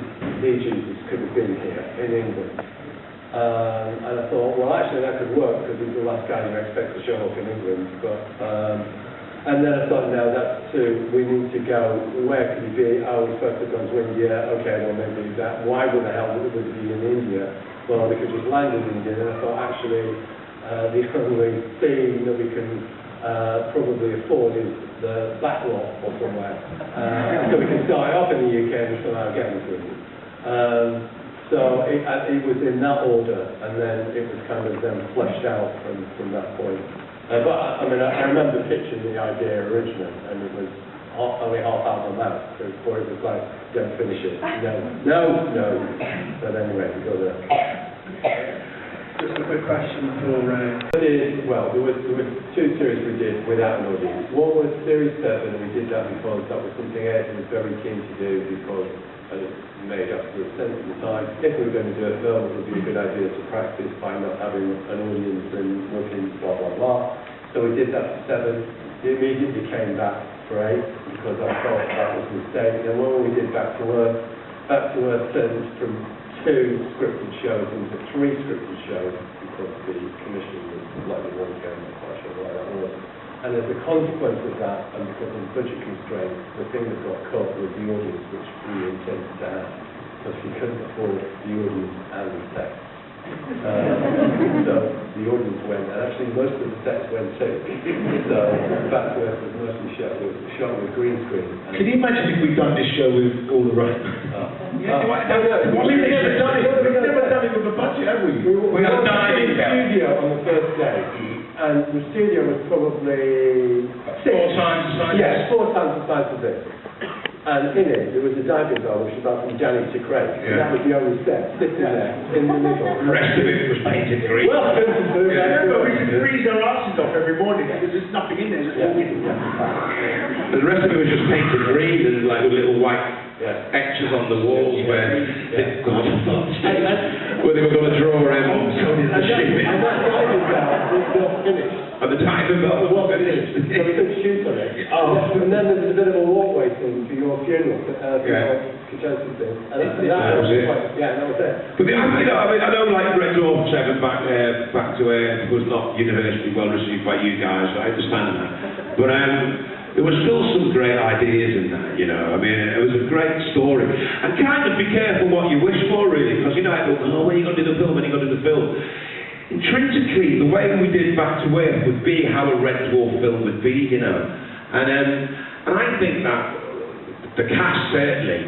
could have been here in England. And I thought, well, actually that could work, because he's the last guy you expect to show up in England. But and then I thought, no, that's too, we need to go, where could he be? Oh, he's supposed to have gone to India. Okay, well, maybe that. Why would the hell would he be in India? Well, they could just land in India. And I thought, actually, the only thing that we can probably afford is the backlot or somewhere. So we can start off in the UK and somehow get into it. So it was in that order, and then it was kind of then fleshed out from that point. But I mean, I remember pitching the idea originally, and it was only half out of my mouth, before it was like, don't finish it. No. But anyway, we got there. Just a quick question for... Well, there were two series we did without an audience. One was Series 7, and we did that because that was something Ed was very keen to do, because it made absolute sense at the time. If we were going to do a film, it would be a good idea to practice by not having an audience and looking blah, blah, blah. So we did that for 7. It immediately came back for 8, because I thought that was a mistake. And when we did Back to Earth turned from 2 scripted shows into 3 scripted shows, because the commission was slightly wrong again, I'm not quite sure why that was. And as a consequence of that, and because of budget constraints, the thing that got cut was the audience, which we intended to have, because we couldn't afford the audience and the sex. So the audience went, and actually most of the sex went too. So Back to Earth was mostly shot with green screen. Can you imagine if we'd done this show with all the right? We've never done it with a budget, have we? We had a diving studio on the first day. And the studio was probably 4 times the size. Yeah, 4 times the size of this. And in it, there was a diving bell, which was about from January to Craig. Yeah. And that was the only set, sitting there, in the middle. The rest of it was painted green. Well, but we could freeze our asses off every morning. There's just nothing in there. The rest of it was just painted green, and like with little white X's on the walls where they were going to draw the ship in. And that diving bell was not finished. And the diving bell was not finished. So we couldn't shoot on it. And then there was a bit of a walkway thing for your funeral, Kaczynski thing. And that was it. That was it. But I know like Red Dwarf 7 back to was not universally well received by you guys. I understand that. But there were still some great ideas in that, you know. I I mean, it was a great story. And kind of be careful what you wish for, really, because you know, I thought, oh, when are you going to do the film, when are you going to do the film? Intrinsically, the way we did Back to Earth would be how a Red Dwarf film would be, you know. And I think that the cast certainly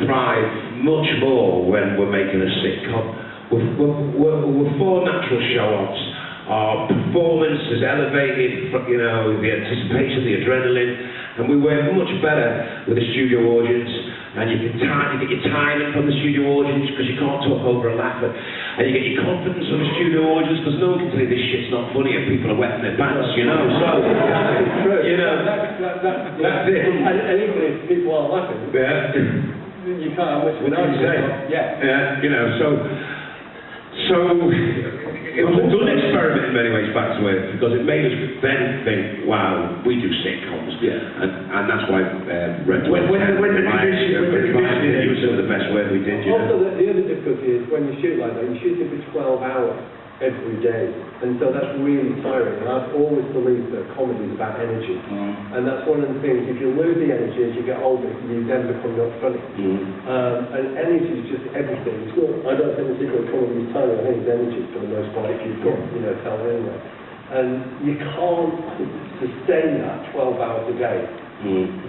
thrive much more when we're making a sitcom. We're four natural show-offs. Our performance is elevated, you know, the anticipation, the adrenaline, and we work much better with a studio audience. And you get your timing from the studio audience because you can't talk over a laugh, and you get your confidence from the studio audience because no one can say this shit's not funny and people are wetting their pants, you know. So, you know, that's it. And even if people are laughing, you can't have much of an argument. Yeah, you know, so it was a good experiment in many ways, Back to Earth, because it made us then think, wow, we do sitcoms, and that's why Red Dwarf was some of the best work we did. Also, the other difficulty is when you shoot like that, you shoot it for 12 hours every day, and so that's really tiring. And I've always believed that comedy is about energy, and that's one of the things. If you lose the energy as you get older, you then become not funny. And energy is just everything. It's not, I don't think the secret of comedy is timing. I think it's energy for the most part. If you've got, you know, talent anyway, and you can't sustain that 12 hours a day,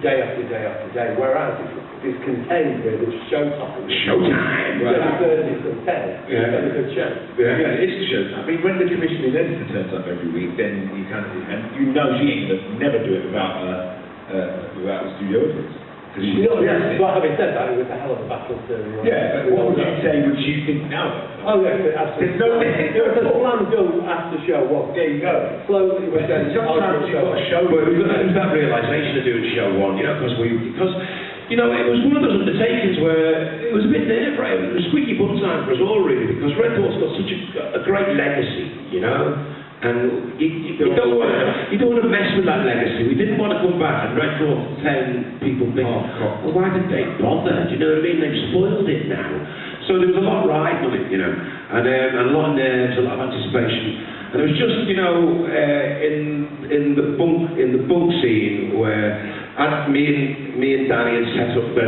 day after day after day. Whereas it's contained with it's showtime. Showtime. Right. 30 from 10. It's a good show. Yeah, it's a show. I mean, when the commissioning editor turns up every week, then you kind of, and you know she ain't going to never do it without the studio audience. But having said that, it was a hell of a battle to... Yeah, but what would you say would you think now? Oh, yeah, absolutely. It was a slam dunk after show one. There you go. Slowly, we're saying... Sometimes you've got a show, but it was that realisation of doing show one, you know, because you know, it was one of those undertakings where it was a bit nerve-wracking. It was squeaky bum time for us all, really, because Red Dwarf's got such a great legacy, you know, and you don't want to mess with that legacy. We didn't want to come back and Red Dwarf 10 people think, well, why did they bother? Do you know what I mean? They've spoiled it now. So there was a lot riding on it, you know, and a lot of nerves, a lot of anticipation. And it was just, you know, in the bunk scene where me and Danny had set up the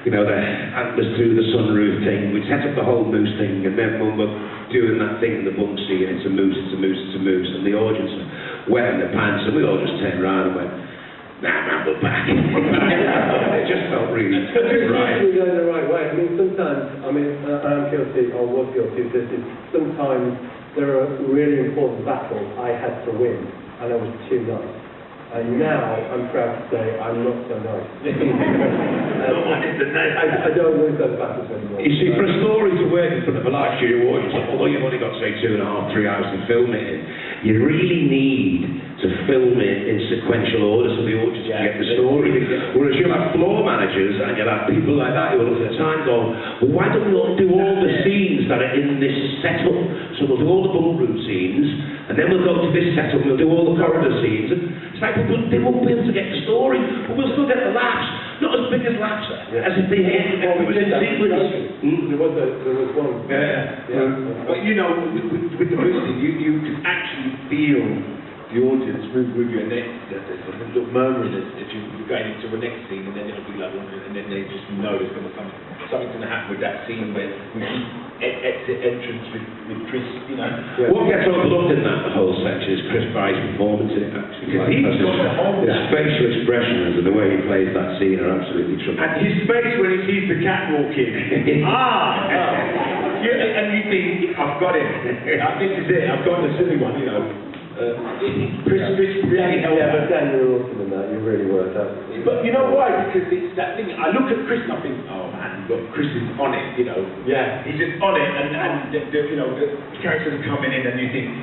antlers through the sunroof thing. We set up the whole moose thing, and then when we're doing that thing in the bunk scene, it's a moose, it's a moose, it's a moose, and the audience are wetting their pants, and we all just turned around and went, nah, man, we're back. It just felt really right. It's going the right way. I mean, sometimes, I'm guilty, or was guilty of this, is sometimes there are really important battles I had to win, and I was too nice. And now, I'm proud to say, I'm not so nice. I don't lose those battles anymore. You see, for a story to work in front of a live studio audience, although you've only got, say, 2.5, 3 hours to film it in, you really need to film it in sequential order so the audience can get the story. Whereas you'll have floor managers and you'll have people like that who will look at the time going, well, why don't we all do all the scenes that are in this setup? So we'll do all the bunk room scenes, and then we'll go to this setup and we'll do all the corridor scenes. And it's like, they won't be able to get the story, but we'll still get the laughs. Not as big as laughs as if they had it was in sequence. There was one. But you know, with the boosting, you can actually feel the audience move with you, and there's a little murmuring as you're going into the next scene, and then it'll be like, and then they just know there's going to come something's going to happen with that scene where we keep exit entrance with Chris, you know. What gets overlooked in that whole section is Chris Barry's performance in it, actually. His facial expressions and the way he plays that scene are absolutely tremendous. And his face when he sees the cat walking. And you think, I've got him. This is it. I've got the silly one, you know. Chris really helped. Yeah, but Dan, you're awesome in that. You really worked out. But you know why? Because it's that thing. I look at Chris and I think, oh man, look, Chris is on it, you know. Yeah. He's just on it, and you know, the characters are coming in, and you think,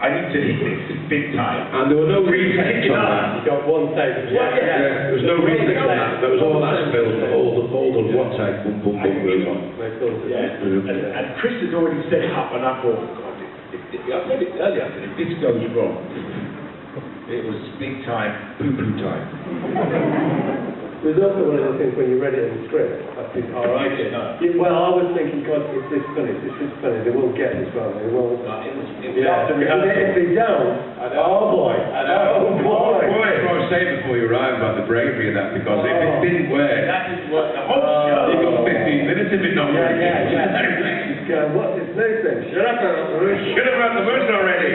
I need to hit this big time. And there were no retakes on that. You got one take. There was no retakes on that. There was all that film, all the one take, boom, boom, boom, boom. Yeah. And Chris has already set it up, and I thought, God, I said it earlier, if this goes wrong, it was big time, poo-poo time. There's also one of the things when you read it in the script, I think, I was thinking, God, if this is funny, they won't get this wrong, they won't. If they don't, oh boy. That's what I was saying before you arrived about the bravery of that, because if it didn't work, You've got 15 minutes if it's not working. Yeah. What's this new thing? Shut up, Should have run the moon already.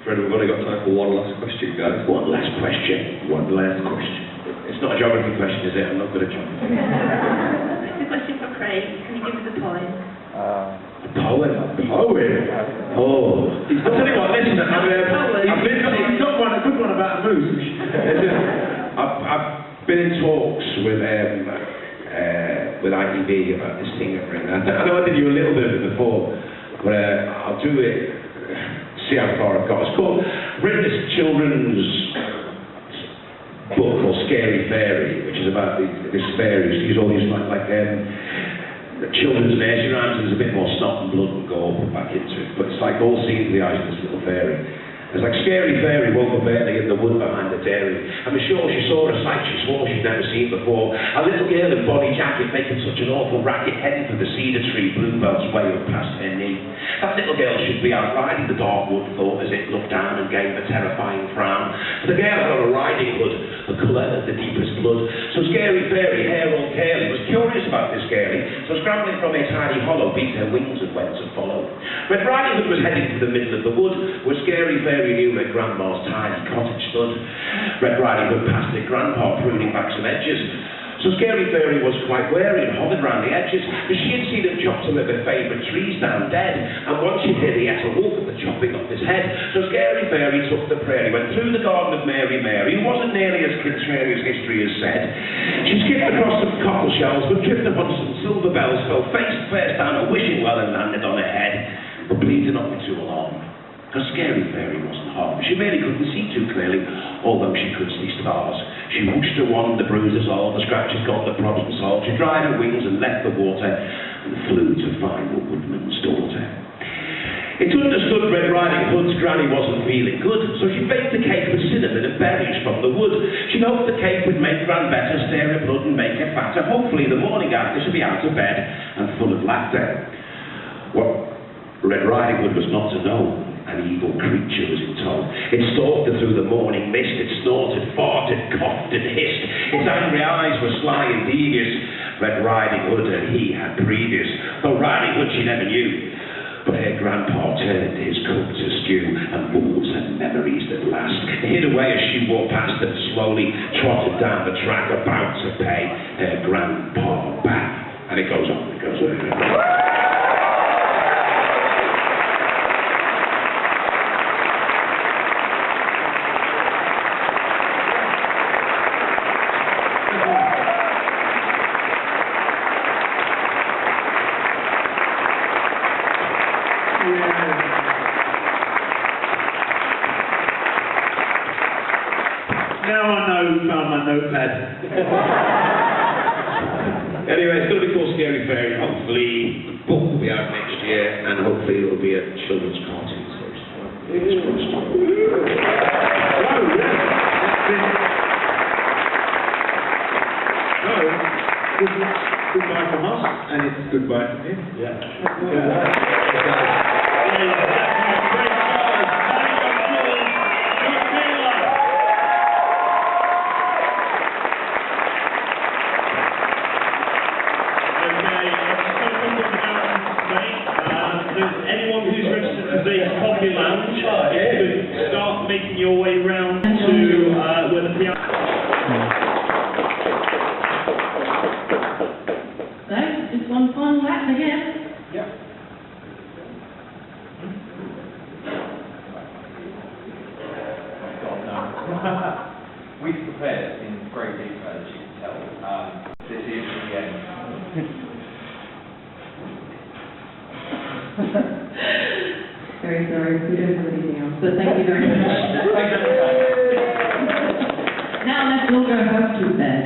Fred, we've only got time for one last question, guys. One last question. It's not a geography question, is it? I'm not good at geography. It's a question for Craig. Can you give us a poem? A poem? Oh. I'll tell you what, listen, I've got one, a good one about a moose. I've been in talks with ITV about this thing of ring. I know I did you a little bit of it before, but I'll do it, see how far I've got. It's called, I've written this children's book called Scary Fairy, which is about this fairy. She's all these children's nursery rhymes, and there's a bit more snot and blood and gore put back into it, but it's like all seen through the eyes of this little fairy. It's like Scary Fairy woke up early in the wood behind the dairy. I'm sure she saw a sight she swore she'd never seen before. A little girl in body jacket making such an awful racket, heading for the cedar tree, bluebells way up past her knee. That little girl should be out riding the dark wood, thought as it looked down and gave a terrifying frown. For the girl had got a riding hood, the colour of the deepest blood. So Scary Fairy, hair all curly, was curious about this girlie, so scrambling from a tiny hollow, beat her wings and went to follow. Red Riding Hood was heading for the middle of the wood, where Scary Fairy knew where Grandma's tiny cottage stood. Red Riding Hood passed her grandpa pruning back some edges. So Scary Fairy was quite wary and hovered round the edges, but she had seen him chop some of her favourite trees down dead, and once she'd heard the ettle wolf at the chopping off his head. So Scary Fairy took the prairie, went through the garden of Mary, who wasn't nearly as contrary as history has said. She skipped across some cockle shells, but tripped upon some silver bells, fell face first down a wishing well and landed on her head. But please do not be too alarmed, because Scary Fairy wasn't harmed. She merely couldn't see too clearly, although she could see stars. She whooshed her wand, the bruises all, the scratches got, the problem solved. She dried her wings and left the water, and flew to find the woodman's daughter. It's understood Red Riding Hood's granny wasn't feeling good, so she baked a cake with cinnamon and berries from the wood. She hoped the cake would make Gran better, stir her blood and make her fatter. Hopefully the morning after she'll be out of bed and full of laughter. What Red Riding Hood was not to know, an evil creature was in tow. It stalked her through the morning mist, it snorted, farted, coughed and hissed. Its angry eyes were sly and devious. Red Riding Hood and he had previous, though Riding Hood she never knew. But her grandpa turned his cook to stew, and wolves and memories that last hid away as she walked past and slowly trotted down the track, about to pay her grandpa back. And it goes on, it goes on. Notepad. Anyway, it's going to be called Scary Fairy. Hopefully, the book will be out next year, and hopefully it will be a children's cartoon series. So, goodbye from us, and it's goodbye from him. Start making your way round to where the piano. So, just one final act again. Yep. We've prepared in great detail, as you can tell. This is the end. Very sorry, we don't have anything else, but thank you very much. Now let's all go home to bed.